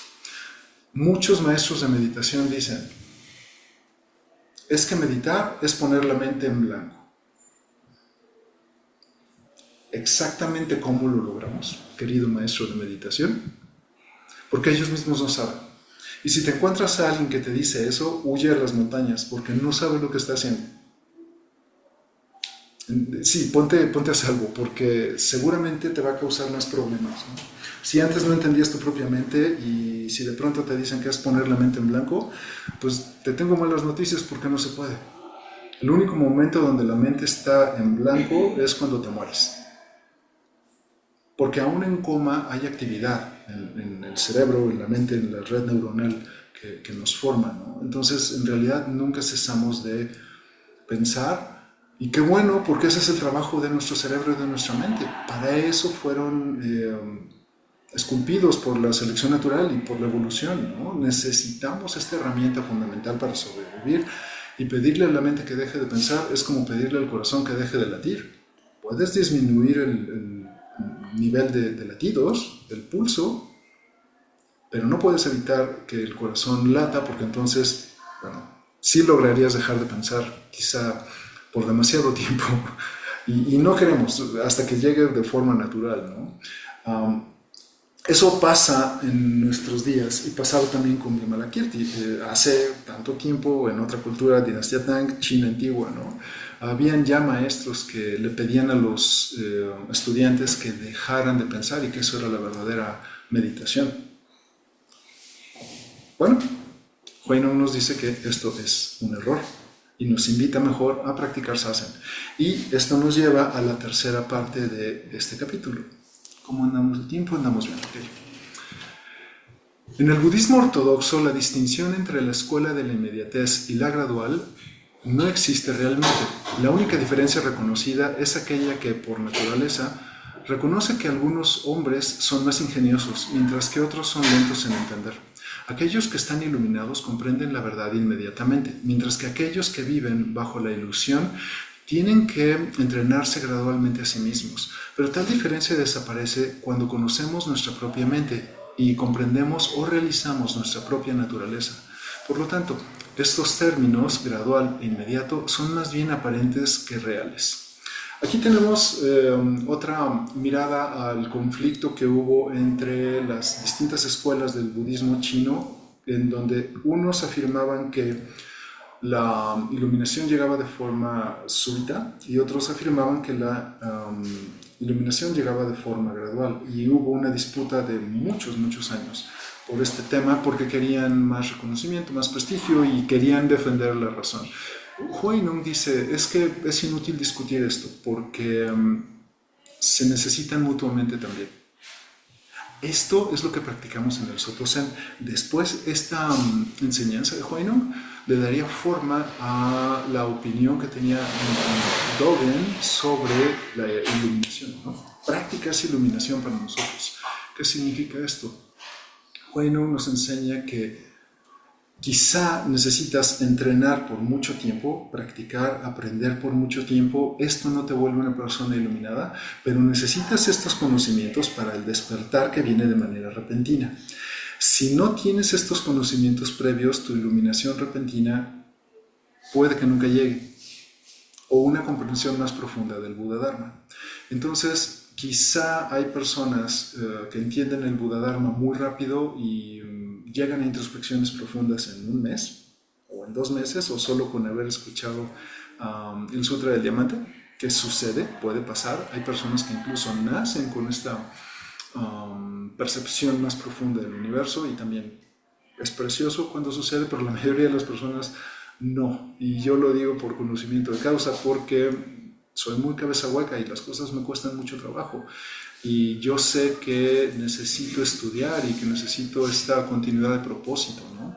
Muchos maestros de meditación dicen, es que meditar es poner la mente en blanco. Exactamente cómo lo logramos, querido maestro de meditación, porque ellos mismos no saben. Y si te encuentras a alguien que te dice eso, huye a las montañas, porque no sabe lo que está haciendo. Sí, ponte a salvo, porque seguramente te va a causar más problemas, ¿no? Si antes no entendías tu propia mente y si de pronto te dicen que es poner la mente en blanco, pues te tengo malas noticias porque no se puede. El único momento donde la mente está en blanco es cuando te mueres. Porque aún en coma hay actividad en el cerebro, en la mente, en la red neuronal que nos forma, ¿no? Entonces, en realidad, nunca cesamos de pensar, y qué bueno, porque ese es el trabajo de nuestro cerebro y de nuestra mente. Para eso fueron esculpidos por la selección natural y por la evolución, ¿no? Necesitamos esta herramienta fundamental para sobrevivir, y pedirle a la mente que deje de pensar es como pedirle al corazón que deje de latir. Puedes disminuir el nivel de latidos, del pulso, pero no puedes evitar que el corazón lata, porque entonces, bueno, sí lograrías dejar de pensar, quizá por demasiado tiempo, y no queremos, hasta que llegue de forma natural, ¿no? Eso pasa en nuestros días y pasaba también con Vimalakirti. Hace tanto tiempo, en otra cultura, dinastía Tang, China antigua, ¿no? Habían ya maestros que le pedían a los estudiantes que dejaran de pensar y que eso era la verdadera meditación. Bueno, Huinong nos dice que esto es un error y nos invita mejor a practicar sasen. Y esto nos lleva a la tercera parte de este capítulo. ¿Cómo andamos de tiempo? Andamos bien. Okay. En el budismo ortodoxo, la distinción entre la escuela de la inmediatez y la gradual no existe realmente. La única diferencia reconocida es aquella que, por naturaleza, reconoce que algunos hombres son más ingeniosos, mientras que otros son lentos en entender. Aquellos que están iluminados comprenden la verdad inmediatamente, mientras que aquellos que viven bajo la ilusión tienen que entrenarse gradualmente a sí mismos, pero tal diferencia desaparece cuando conocemos nuestra propia mente y comprendemos o realizamos nuestra propia naturaleza. Por lo tanto, estos términos, gradual e inmediato, son más bien aparentes que reales. Aquí tenemos otra mirada al conflicto que hubo entre las distintas escuelas del budismo chino, en donde unos afirmaban que la iluminación llegaba de forma súbita y otros afirmaban que la iluminación llegaba de forma gradual, y hubo una disputa de muchos años por este tema porque querían más reconocimiento, más prestigio y querían defender la razón. Huinong dice, es que es inútil discutir esto porque se necesitan mutuamente también. Esto es lo que practicamos en el Soto Zen. Después, esta enseñanza de Huinong le daría forma a la opinión que tenía Dogen sobre la iluminación, ¿no? Prácticas iluminación para nosotros. ¿Qué significa esto? Huinong nos enseña que quizá necesitas entrenar por mucho tiempo, practicar, aprender por mucho tiempo. Esto no te vuelve una persona iluminada, pero necesitas estos conocimientos para el despertar que viene de manera repentina. Si no tienes estos conocimientos previos, tu iluminación repentina puede que nunca llegue, o una comprensión más profunda del Buda Dharma. Entonces, quizá hay personas que entienden el Buda Dharma muy rápido y llegan a introspecciones profundas en un mes, o en 2 meses, o solo con haber escuchado el Sutra del Diamante, que sucede, puede pasar. Hay personas que incluso nacen con esta percepción más profunda del universo, y también es precioso cuando sucede, pero la mayoría de las personas no. Y yo lo digo por conocimiento de causa, porque soy muy cabeza hueca y las cosas me cuestan mucho trabajo. Y yo sé que necesito estudiar y que necesito esta continuidad de propósito, ¿no?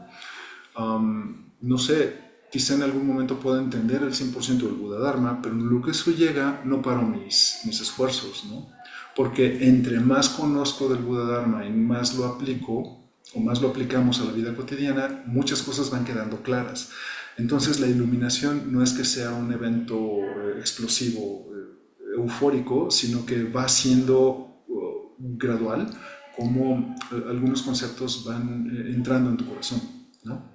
No sé, quizá en algún momento pueda entender el 100% del Buda Dharma, pero en lo que eso llega no paro mis esfuerzos, ¿no? Porque entre más conozco del Buda Dharma y más lo aplico, o más lo aplicamos a la vida cotidiana, muchas cosas van quedando claras. Entonces la iluminación no es que sea un evento explosivo, eufórico, sino que va siendo gradual, como algunos conceptos van entrando en tu corazón, ¿no?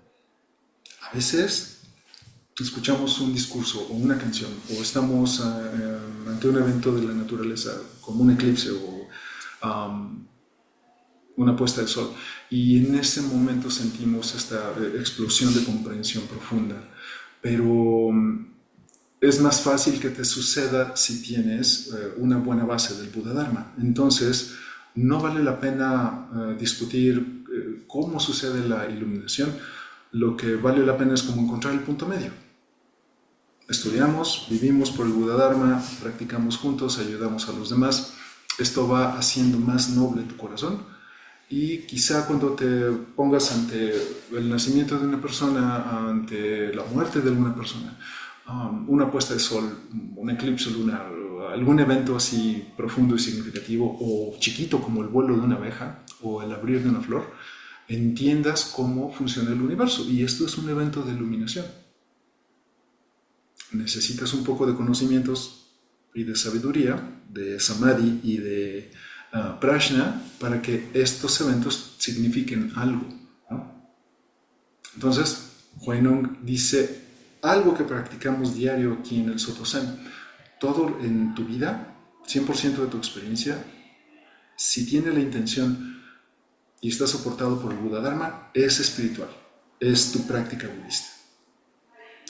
A veces escuchamos un discurso o una canción, o estamos ante un evento de la naturaleza, como un eclipse o una puesta de sol, y en ese momento sentimos esta explosión de comprensión profunda. Pero es más fácil que te suceda si tienes una buena base del Buda Dharma. Entonces, no vale la pena discutir cómo sucede la iluminación. Lo que vale la pena es como encontrar el punto medio. Estudiamos, vivimos por el Buda Dharma, practicamos juntos, ayudamos a los demás. Esto va haciendo más noble tu corazón, y quizá cuando te pongas ante el nacimiento de una persona, ante la muerte de una persona, una puesta de sol, un eclipse lunar, algún evento así profundo y significativo, o chiquito como el vuelo de una abeja o el abrir de una flor, entiendas cómo funciona el universo. Y esto es un evento de iluminación. Necesitas un poco de conocimientos y de sabiduría, de samadhi y de prajna, para que estos eventos signifiquen algo, ¿no? Entonces, Huinong dice, algo que practicamos diario aquí en el Soto Zen, todo en tu vida, 100% de tu experiencia, si tiene la intención y está soportado por el Buda Dharma, es espiritual, es tu práctica budista,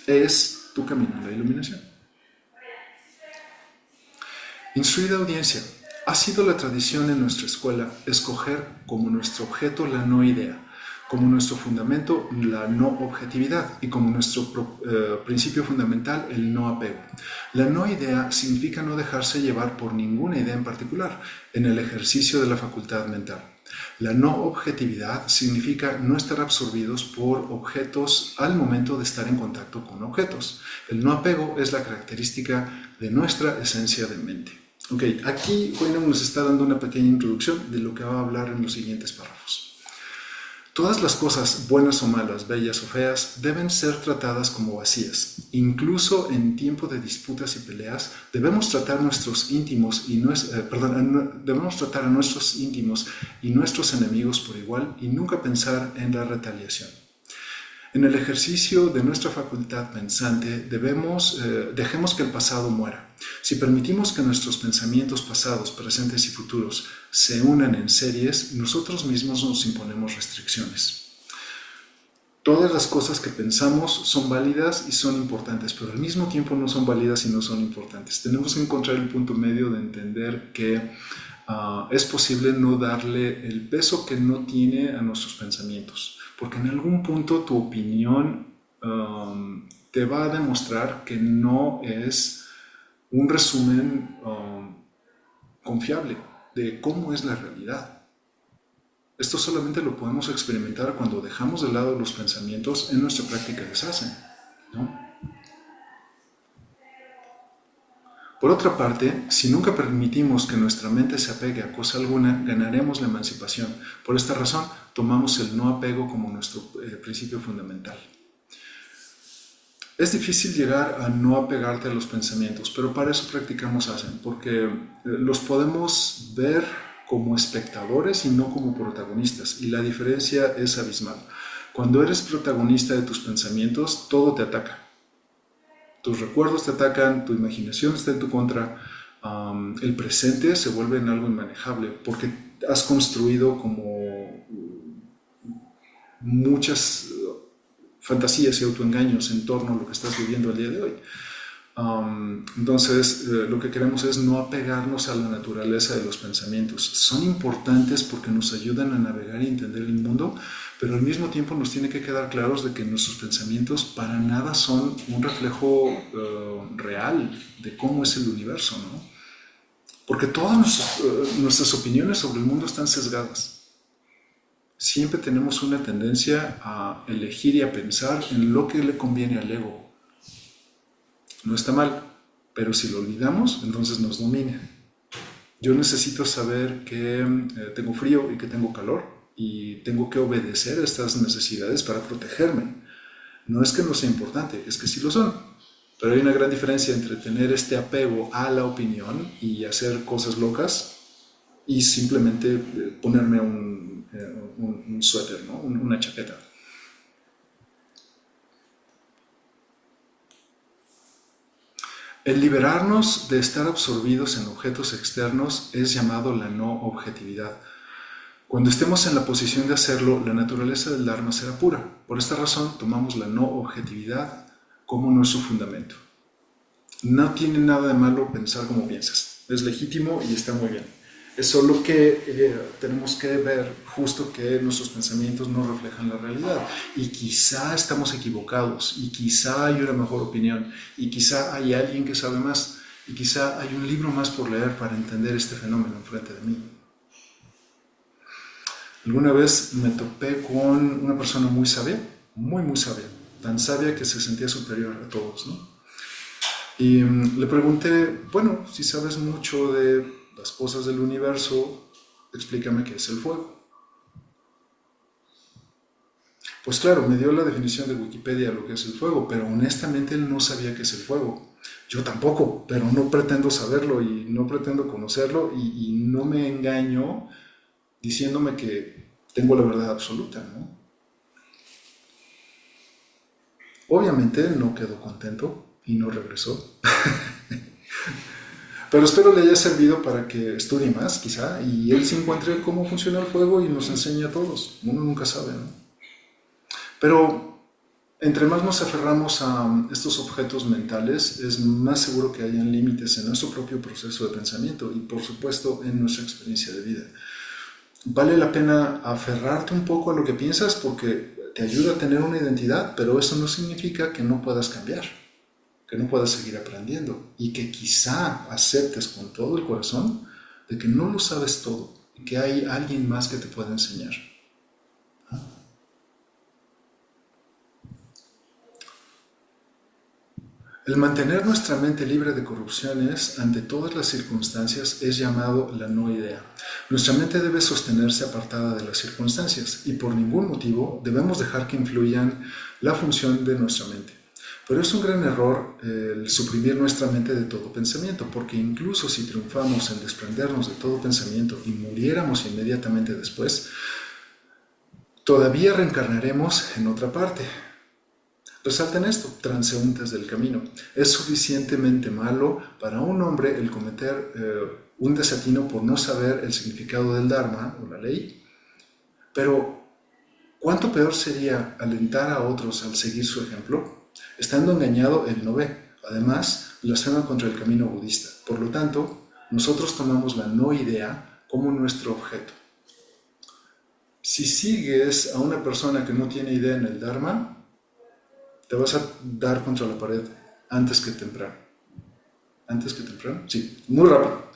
es tu camino a la iluminación. Instruida audiencia, ha sido la tradición en nuestra escuela escoger como nuestro objeto la no idea, como nuestro fundamento la no objetividad y como nuestro principio fundamental el no apego. La no idea significa no dejarse llevar por ninguna idea en particular en el ejercicio de la facultad mental. La no objetividad significa no estar absorbidos por objetos al momento de estar en contacto con objetos. El no apego es la característica de nuestra esencia de mente. Ok, aquí Huinong nos está dando una pequeña introducción de lo que va a hablar en los siguientes párrafos. Todas las cosas, buenas o malas, bellas o feas, deben ser tratadas como vacías. Incluso en tiempo de disputas y peleas, debemos tratar debemos tratar a nuestros íntimos y nuestros enemigos por igual y nunca pensar en la retaliación. En el ejercicio de nuestra facultad pensante, dejemos que el pasado muera. Si permitimos que nuestros pensamientos pasados, presentes y futuros se unan en series, nosotros mismos nos imponemos restricciones. Todas las cosas que pensamos son válidas y son importantes, pero al mismo tiempo no son válidas y no son importantes. Tenemos que encontrar el punto medio de entender que es posible no darle el peso que no tiene a nuestros pensamientos, porque en algún punto tu opinión te va a demostrar que no es un resumen confiable de cómo es la realidad. Esto solamente lo podemos experimentar cuando dejamos de lado los pensamientos en nuestra práctica de Zazen, ¿no? Por otra parte, si nunca permitimos que nuestra mente se apegue a cosa alguna, ganaremos la emancipación. Por esta razón, tomamos el no apego como nuestro principio fundamental. Es difícil llegar a no apegarte a los pensamientos, pero para eso practicamos Zazen, porque los podemos ver como espectadores y no como protagonistas. Y la diferencia es abismal. Cuando eres protagonista de tus pensamientos, todo te ataca. Tus recuerdos te atacan, tu imaginación está en tu contra, el presente se vuelve en algo inmanejable porque has construido como muchas fantasías y autoengaños en torno a lo que estás viviendo el día de hoy. Entonces, lo que queremos es no apegarnos a la naturaleza de los pensamientos. Son importantes porque nos ayudan a navegar y entender el mundo, pero al mismo tiempo nos tiene que quedar claros de que nuestros pensamientos para nada son un reflejo real de cómo es el universo, ¿no? Porque todas nuestras opiniones sobre el mundo están sesgadas. Siempre tenemos una tendencia a elegir y a pensar en lo que le conviene al ego. No está mal, pero si lo olvidamos, entonces nos domina. Yo necesito saber que tengo frío y que tengo calor y tengo que obedecer a estas necesidades para protegerme. No es que no sea importante, es que sí lo son. Pero hay una gran diferencia entre tener este apego a la opinión y hacer cosas locas y simplemente ponerme un suéter, ¿no? Una chaqueta. El liberarnos de estar absorbidos en objetos externos es llamado la no objetividad. Cuando estemos en la posición de hacerlo, la naturaleza del Dharma será pura. Por esta razón, tomamos la no objetividad como nuestro fundamento. No tiene nada de malo pensar como piensas. Es legítimo y está muy bien. Es solo que tenemos que ver justo que nuestros pensamientos no reflejan la realidad. Y quizá estamos equivocados, y quizá hay una mejor opinión, y quizá hay alguien que sabe más, y quizá hay un libro más por leer para entender este fenómeno enfrente de mí. Alguna vez me topé con una persona muy sabia, muy sabia, tan sabia que se sentía superior a todos, ¿no? Y le pregunté, bueno, si sabes mucho de las cosas del universo, explícame qué es el fuego. Pues claro, me dio la definición de Wikipedia de lo que es el fuego, pero honestamente él no sabía qué es el fuego. Yo tampoco, pero no pretendo saberlo y no pretendo conocerlo y no me engaño diciéndome que tengo la verdad absoluta, ¿no? Obviamente no quedó contento y no regresó. Pero espero le haya servido para que estudie más, quizá, y él se encuentre cómo funciona el fuego y nos enseñe a todos. Uno nunca sabe, ¿no? Pero entre más nos aferramos a estos objetos mentales, es más seguro que hayan límites en nuestro propio proceso de pensamiento y, por supuesto, en nuestra experiencia de vida. Vale la pena aferrarte un poco a lo que piensas porque te ayuda a tener una identidad, pero eso no significa que no puedas cambiar, que no puedas seguir aprendiendo y que quizá aceptes con todo el corazón de que no lo sabes todo y que hay alguien más que te pueda enseñar. El mantener nuestra mente libre de corrupciones ante todas las circunstancias es llamado la no idea. Nuestra mente debe sostenerse apartada de las circunstancias y por ningún motivo debemos dejar que influyan la función de nuestra mente. Pero es un gran error el suprimir nuestra mente de todo pensamiento, porque incluso si triunfamos en desprendernos de todo pensamiento y muriéramos inmediatamente después, todavía reencarnaremos en otra parte. Resalten esto, transeúntes del camino. Es suficientemente malo para un hombre el cometer un desatino por no saber el significado del Dharma o la ley, pero ¿cuánto peor sería alentar a otros al seguir su ejemplo? Estando engañado, él no ve. Además, blasfema contra el camino budista. Por lo tanto, nosotros tomamos la no idea como nuestro objeto. Si sigues a una persona que no tiene idea en el Dharma, te vas a dar contra la pared antes que temprano. ¿Antes que temprano? Sí, muy rápido.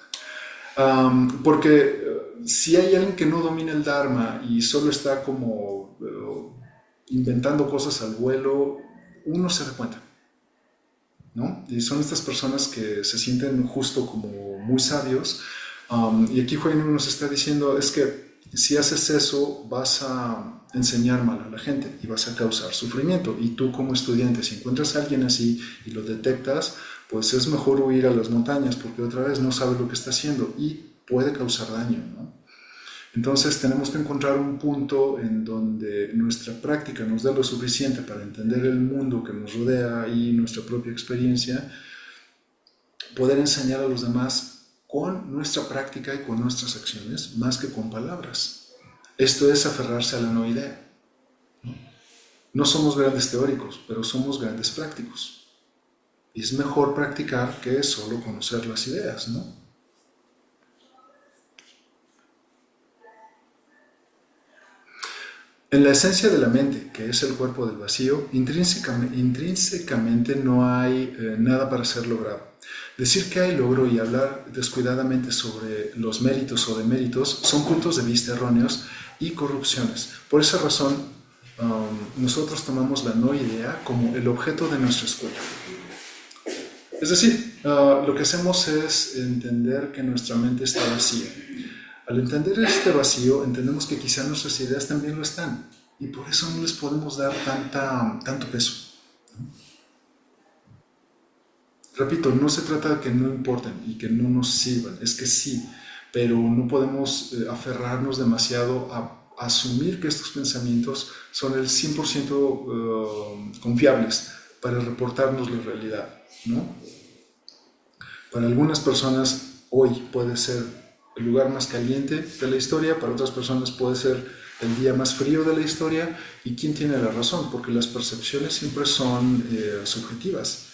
Porque si hay alguien que no domina el Dharma y solo está como inventando cosas al vuelo, uno se da cuenta, ¿no? Y son estas personas que se sienten justo como muy sabios. Y aquí Huayno nos está diciendo, es que si haces eso vas a enseñar mal a la gente y vas a causar sufrimiento. Y tú como estudiante, si encuentras a alguien así y lo detectas, pues es mejor huir a las montañas porque otra vez no sabe lo que está haciendo y puede causar daño, ¿no? Entonces tenemos que encontrar un punto en donde nuestra práctica nos dé lo suficiente para entender el mundo que nos rodea y nuestra propia experiencia, poder enseñar a los demás con nuestra práctica y con nuestras acciones, más que con palabras. Esto es aferrarse a la no idea. No somos grandes teóricos, pero somos grandes prácticos. Y es mejor practicar que solo conocer las ideas, ¿no? En la esencia de la mente, que es el cuerpo del vacío, intrínsecamente no hay nada para ser logrado. Decir que hay logro y hablar descuidadamente sobre los méritos o deméritos son puntos de vista erróneos y corrupciones. Por esa razón, nosotros tomamos la no idea como el objeto de nuestra escuela. Es decir, lo que hacemos es entender que nuestra mente está vacía. Al entender este vacío, entendemos que quizá nuestras ideas también lo están, y por eso no les podemos dar tanto peso. Repito, no se trata de que no importen y que no nos sirvan, es que sí, pero no podemos aferrarnos demasiado a asumir que estos pensamientos son el 100% confiables para reportarnos la realidad, ¿no? Para algunas personas hoy puede ser el lugar más caliente de la historia, para otras personas puede ser el día más frío de la historia, y quién tiene la razón, porque las percepciones siempre son subjetivas.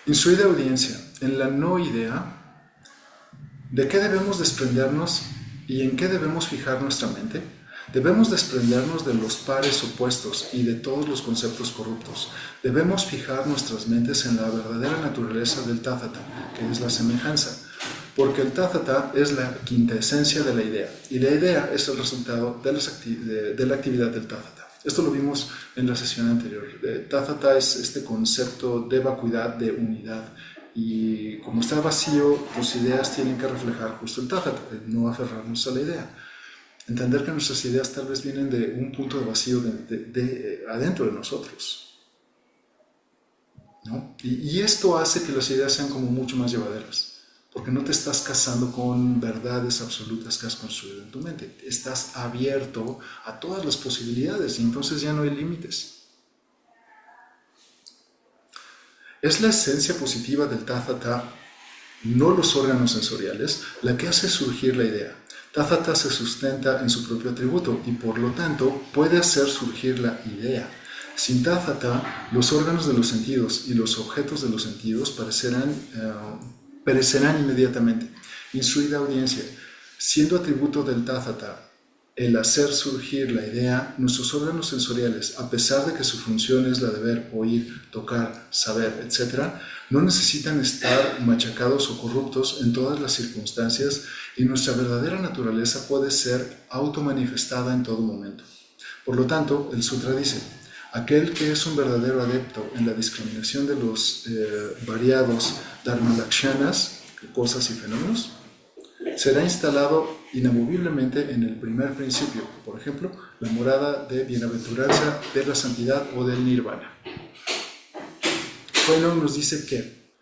Instruida audiencia, en la no idea, ¿de qué debemos desprendernos y en qué debemos fijar nuestra mente? Debemos desprendernos de los pares opuestos y de todos los conceptos corruptos. Debemos fijar nuestras mentes en la verdadera naturaleza del Tathata, que es la semejanza, porque el Tathata es la quinta esencia de la idea, y la idea es el resultado de la actividad del Tathata. Esto lo vimos en la sesión anterior. Tathata es este concepto de vacuidad, de unidad, y como está vacío, tus ideas tienen que reflejar justo el Tathata, no aferrarnos a la idea. Entender que nuestras ideas tal vez vienen de un punto de vacío de adentro de nosotros, ¿no? Y esto hace que las ideas sean como mucho más llevaderas, porque no te estás casando con verdades absolutas que has construido en tu mente. Estás abierto a todas las posibilidades y entonces ya no hay límites. Es la esencia positiva del Tathata, no los órganos sensoriales, la que hace surgir la idea. Tathata se sustenta en su propio atributo y por lo tanto puede hacer surgir la idea. Sin Tathata, los órganos de los sentidos y los objetos de los sentidos perecerán inmediatamente. Instruida audiencia, siendo atributo del Tathata el hacer surgir la idea, nuestros órganos sensoriales, a pesar de que su función es la de ver, oír, tocar, saber, etc., no necesitan estar machacados o corruptos en todas las circunstancias, y nuestra verdadera naturaleza puede ser automanifestada en todo momento. Por lo tanto, el sutra dice: aquel que es un verdadero adepto en la discriminación de los variados dharma-lakshanas, cosas y fenómenos, será instalado inamoviblemente en el primer principio, por ejemplo, la morada de bienaventuranza, de la santidad o del nirvana. Fanon nos dice que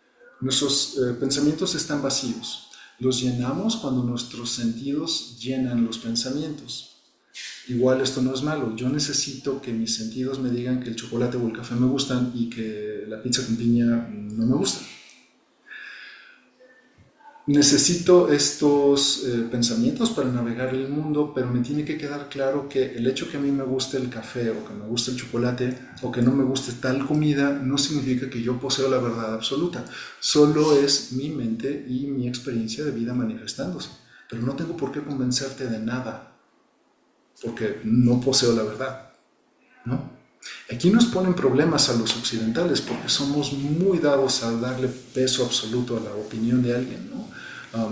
nuestros pensamientos están vacíos. Los llenamos cuando nuestros sentidos llenan los pensamientos. Igual esto no es malo. Yo necesito que mis sentidos me digan que el chocolate o el café me gustan y que la pizza con piña no me gusta. Necesito estos pensamientos para navegar el mundo, pero me tiene que quedar claro que el hecho que a mí me guste el café o que me guste el chocolate o que no me guste tal comida no significa que yo poseo la verdad absoluta. Solo es mi mente y mi experiencia de vida manifestándose. Pero no tengo por qué convencerte de nada, porque no poseo la verdad, ¿no? Aquí nos ponen problemas a los occidentales porque somos muy dados a darle peso absoluto a la opinión de alguien, ¿no?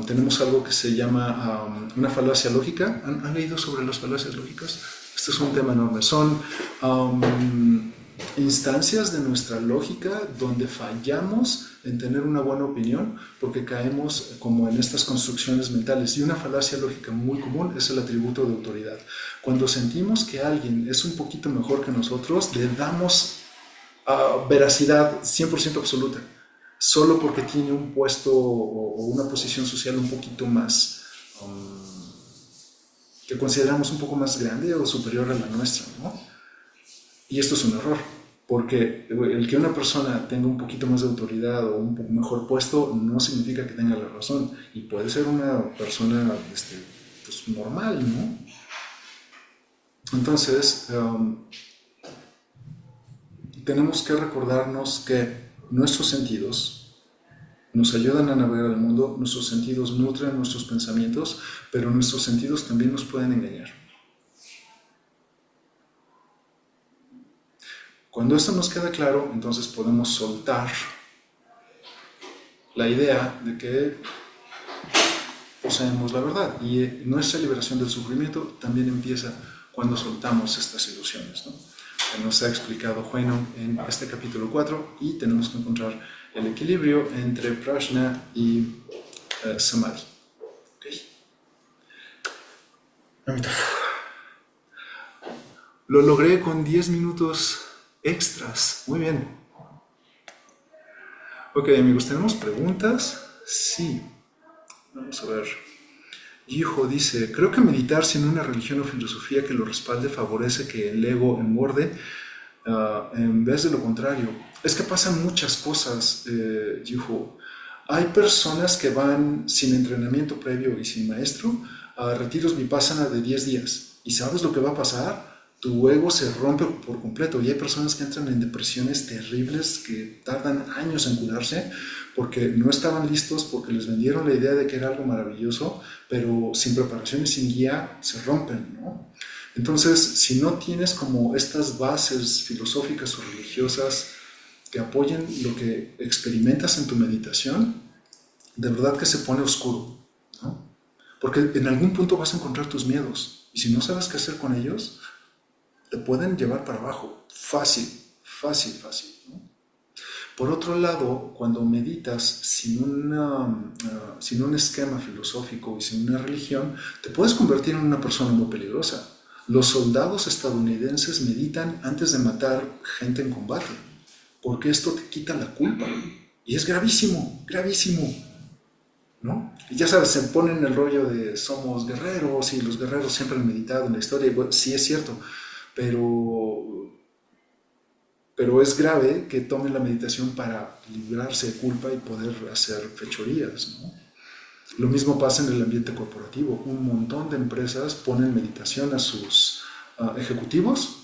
Tenemos algo que se llama una falacia lógica. ¿Han leído sobre las falacias lógicas? Este es un tema enorme. Son instancias de nuestra lógica donde fallamos en tener una buena opinión porque caemos como en estas construcciones mentales. Y una falacia lógica muy común es el atributo de autoridad. Cuando sentimos que alguien es un poquito mejor que nosotros, le damos veracidad 100% absoluta, solo porque tiene un puesto o una posición social un poquito más, que consideramos un poco más grande o superior a la nuestra, ¿no? Y esto es un error, porque el que una persona tenga un poquito más de autoridad o un poco mejor puesto no significa que tenga la razón, y puede ser una persona pues, normal, ¿no? Entonces, tenemos que recordarnos que nuestros sentidos nos ayudan a navegar el mundo, nuestros sentidos nutren nuestros pensamientos, pero nuestros sentidos también nos pueden engañar. Cuando esto nos queda claro, entonces podemos soltar la idea de que poseemos la verdad, y nuestra liberación del sufrimiento también empieza cuando soltamos estas ilusiones, ¿no? Que nos ha explicado Huayno en este capítulo 4, y tenemos que encontrar el equilibrio entre prajna y samadhi. ¿Okay? Lo logré con 10 minutos extras. Muy bien. Ok, amigos, ¿tenemos preguntas? Sí. Vamos a ver. Hijo dice, creo que meditar sin una religión o filosofía que lo respalde favorece que el ego engorde en vez de lo contrario. Es que pasan muchas cosas, hijo. Hay personas que van sin entrenamiento previo y sin maestro a retiros vipassana de 10 días. ¿Y sabes lo que va a pasar? Tu ego se rompe por completo, y hay personas que entran en depresiones terribles que tardan años en curarse porque no estaban listos, porque les vendieron la idea de que era algo maravilloso, pero sin preparación y sin guía se rompen, ¿no? Entonces, si no tienes como estas bases filosóficas o religiosas que apoyen lo que experimentas en tu meditación, de verdad que se pone oscuro, ¿no? Porque en algún punto vas a encontrar tus miedos, y si no sabes qué hacer con ellos, te pueden llevar para abajo, fácil, fácil, fácil, ¿no? Por otro lado, cuando meditas sin un esquema filosófico y sin una religión, te puedes convertir en una persona muy peligrosa. Los soldados estadounidenses meditan antes de matar gente en combate, porque esto te quita la culpa. Y es gravísimo, gravísimo, ¿no? Y ya sabes, se ponen el rollo de somos guerreros y los guerreros siempre han meditado en la historia. Y bueno, sí es cierto, pero es grave que tomen la meditación para librarse de culpa y poder hacer fechorías, ¿no? Lo mismo pasa en el ambiente corporativo. Un montón de empresas ponen meditación a sus ejecutivos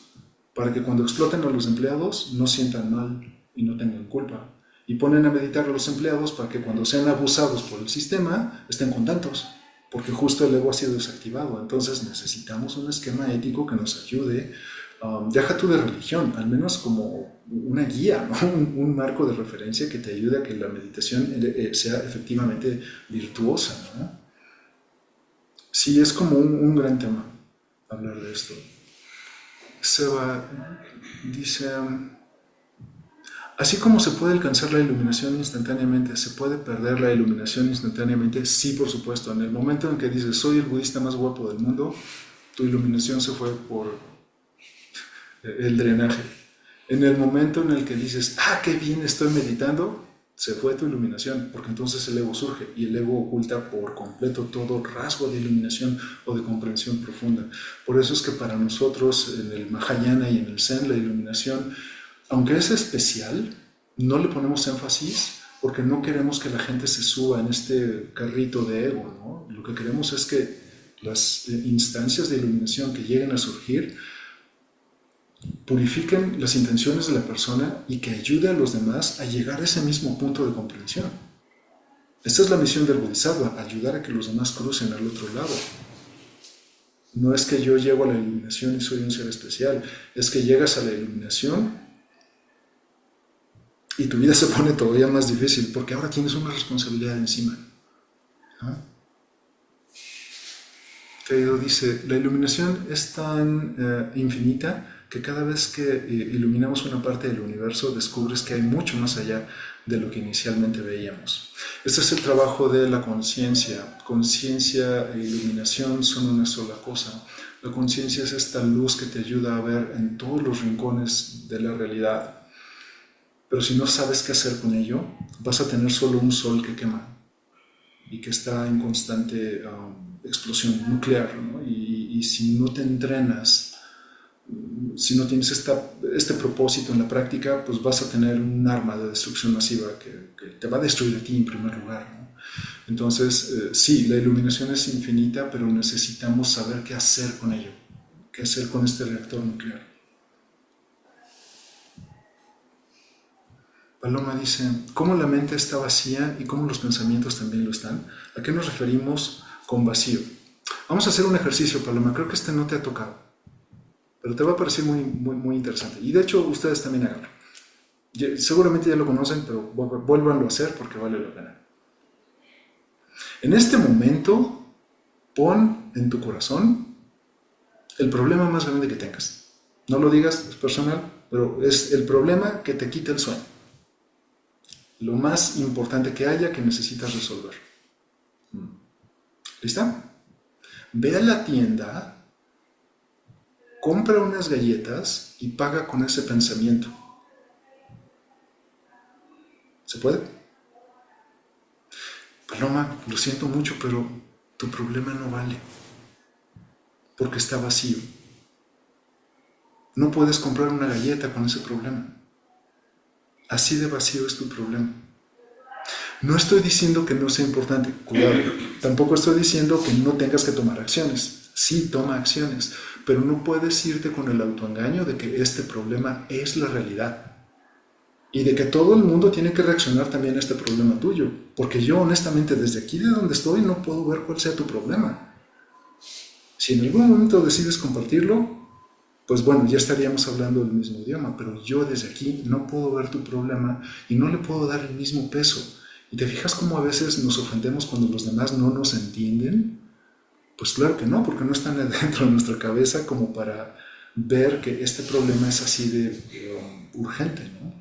para que cuando exploten a los empleados no sientan mal y no tengan culpa. Y ponen a meditar a los empleados para que cuando sean abusados por el sistema estén contentos, porque justo el ego ha sido desactivado. Entonces necesitamos un esquema ético que nos ayude, deja tú de religión, al menos como una guía, ¿no? un marco de referencia que te ayude a que la meditación sea efectivamente virtuosa, ¿no? Sí, es como un gran tema hablar de esto. Seba dice, así como se puede alcanzar la iluminación instantáneamente, ¿se puede perder la iluminación instantáneamente? Sí, por supuesto. En el momento en que dices, soy el budista más guapo del mundo, tu iluminación se fue por el drenaje. En el momento en el que dices, qué bien estoy meditando, se fue tu iluminación, porque entonces el ego surge, y el ego oculta por completo todo rasgo de iluminación o de comprensión profunda. Por eso es que para nosotros, en el Mahayana y en el Zen, la iluminación, aunque es especial, no le ponemos énfasis porque no queremos que la gente se suba en este carrito de ego, ¿no? Lo que queremos es que las instancias de iluminación que lleguen a surgir purifiquen las intenciones de la persona y que ayude a los demás a llegar a ese mismo punto de comprensión. Esta es la misión del Bodhisattva, ayudar a que los demás crucen al otro lado. No es que yo llego a la iluminación y soy un ser especial, es que llegas a la iluminación y tu vida se pone todavía más difícil porque ahora tienes una responsabilidad encima, ¿no? Caído dice, la iluminación es tan infinita que cada vez que iluminamos una parte del universo descubres que hay mucho más allá de lo que inicialmente veíamos. Este es el trabajo de la conciencia. Conciencia e iluminación son una sola cosa. La conciencia es esta luz que te ayuda a ver en todos los rincones de la realidad. Pero si no sabes qué hacer con ello, vas a tener solo un sol que quema y que está en constante explosión nuclear, ¿no? Y si no te entrenas, si no tienes este propósito en la práctica, pues vas a tener un arma de destrucción masiva que te va a destruir a ti en primer lugar, ¿no? Entonces, sí, la iluminación es infinita, pero necesitamos saber qué hacer con ello, qué hacer con este reactor nuclear. Paloma dice, ¿cómo la mente está vacía y cómo los pensamientos también lo están? ¿A qué nos referimos con vacío? Vamos a hacer un ejercicio, Paloma, creo que este no te ha tocado, pero te va a parecer muy interesante. Y de hecho, ustedes también háganlo. Seguramente ya lo conocen, pero vuélvanlo a hacer porque vale la pena. En este momento, pon en tu corazón el problema más grande que tengas. No lo digas, es personal, pero es el problema que te quita el sueño. Lo más importante que haya que necesitas resolver. ¿Lista? Ve a la tienda, compra unas galletas y paga con ese pensamiento. ¿Se puede? Paloma, lo siento mucho, pero tu problema no vale, porque está vacío. No puedes comprar una galleta con ese problema. Así de vacío es tu problema. No estoy diciendo que no sea importante, cuidado. Tampoco estoy diciendo que no tengas que tomar acciones. Sí, toma acciones, pero no puedes irte con el autoengaño de que este problema es la realidad y de que todo el mundo tiene que reaccionar también a este problema tuyo, porque yo honestamente desde aquí de donde estoy no puedo ver cuál sea tu problema. Si en algún momento decides compartirlo, pues bueno, ya estaríamos hablando del mismo idioma, pero yo desde aquí no puedo ver tu problema y no le puedo dar el mismo peso. ¿Y te fijas cómo a veces nos ofendemos cuando los demás no nos entienden? Pues claro que no, porque no están dentro de nuestra cabeza como para ver que este problema es así de urgente, ¿no?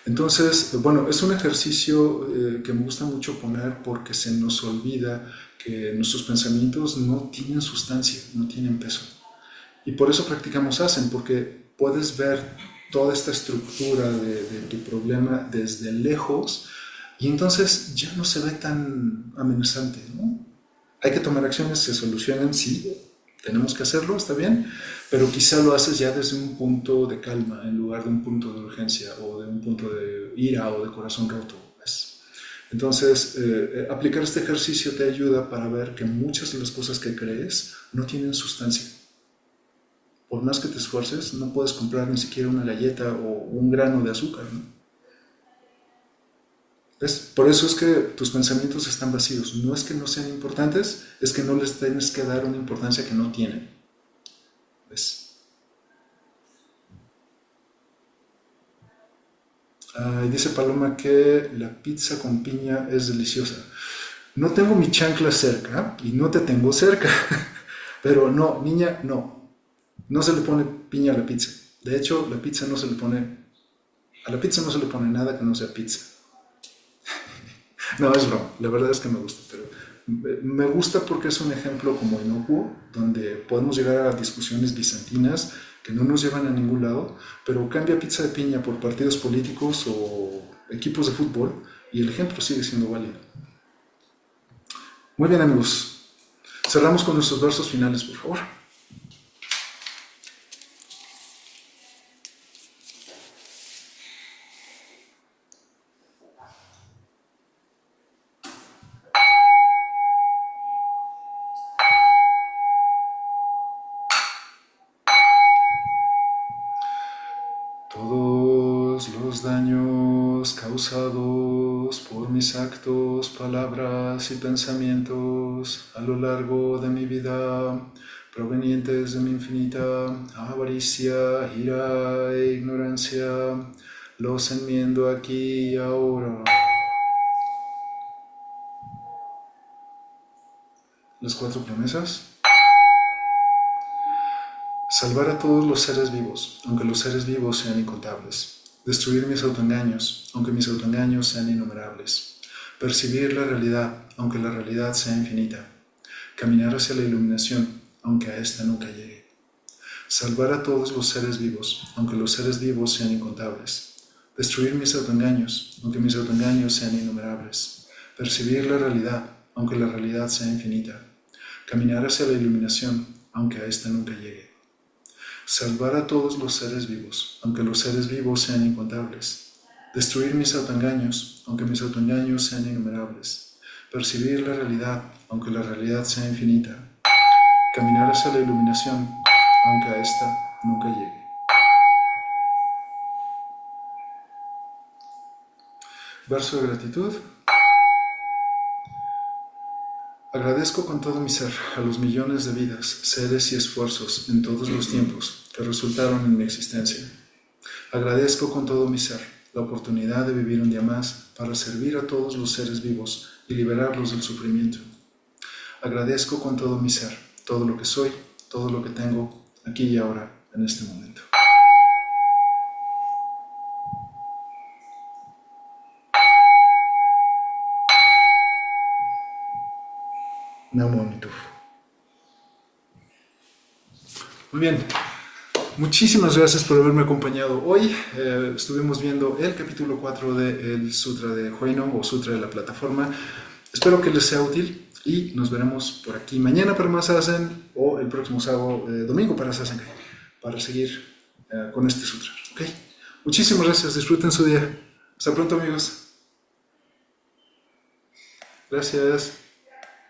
Entonces, bueno, es un ejercicio que me gusta mucho poner porque se nos olvida que nuestros pensamientos no tienen sustancia, no tienen peso. Y por eso practicamos Asen, porque puedes ver toda esta estructura de tu problema desde lejos y entonces ya no se ve tan amenazante, ¿no? Hay que tomar acciones, se solucionan, sí, tenemos que hacerlo, está bien, pero quizá lo haces ya desde un punto de calma en lugar de un punto de urgencia o de un punto de ira o de corazón roto, ¿ves? Entonces, aplicar este ejercicio te ayuda para ver que muchas de las cosas que crees no tienen sustancia. Por más que te esfuerces, no puedes comprar ni siquiera una galleta o un grano de azúcar, ¿no? ¿Ves? Por eso es que tus pensamientos están vacíos. No es que no sean importantes, es que no les tienes que dar una importancia que no tienen. ¿Ves? Dice Paloma que la pizza con piña es deliciosa. No tengo mi chancla cerca y no te tengo cerca. Pero no, niña, no. No se le pone piña a la pizza. De hecho, la pizza no se le pone... A la pizza no se le pone nada que no sea pizza. No, es broma. La verdad es que me gusta, pero me gusta porque es un ejemplo como inocuo, donde podemos llegar a discusiones bizantinas que no nos llevan a ningún lado, pero cambia pizza de piña por partidos políticos o equipos de fútbol y el ejemplo sigue siendo válido. Muy bien, amigos. Cerramos con nuestros versos finales, por favor. Todos los daños causados por mis actos, palabras y pensamientos a lo largo de mi vida, provenientes de mi infinita avaricia, ira e ignorancia, los enmiendo aquí y ahora. Las 4 promesas. Salvar a todos los seres vivos, aunque los seres vivos sean incontables. Destruir mis autoengaños, aunque mis autoengaños sean innumerables. Percibir la realidad, aunque la realidad sea infinita. Caminar hacia la iluminación, aunque a esta nunca llegue. Salvar a todos los seres vivos, aunque los seres vivos sean incontables. Destruir mis autoengaños, aunque mis autoengaños sean innumerables. Percibir la realidad, aunque la realidad sea infinita. Caminar hacia la iluminación, aunque a esta nunca llegue. Salvar a todos los seres vivos, aunque los seres vivos sean incontables. Destruir mis autoengaños, aunque mis autoengaños sean innumerables. Percibir la realidad, aunque la realidad sea infinita. Caminar hacia la iluminación, aunque a esta nunca llegue. Verso de gratitud. Agradezco con todo mi ser a los millones de vidas, seres y esfuerzos en todos los tiempos que resultaron en mi existencia. Agradezco con todo mi ser la oportunidad de vivir un día más para servir a todos los seres vivos y liberarlos del sufrimiento. Agradezco con todo mi ser todo lo que soy, todo lo que tengo, aquí y ahora, en este momento. Namo Amida Butsu. Muy bien, muchísimas gracias por haberme acompañado hoy. Estuvimos viendo el capítulo 4 del Sutra de Huayno o Sutra de la Plataforma. Espero que les sea útil y nos veremos por aquí mañana para más Zazen o el próximo sábado, domingo para Zazen, para seguir con este sutra. ¿Okay? Muchísimas gracias, disfruten su día. Hasta pronto, amigos. Gracias.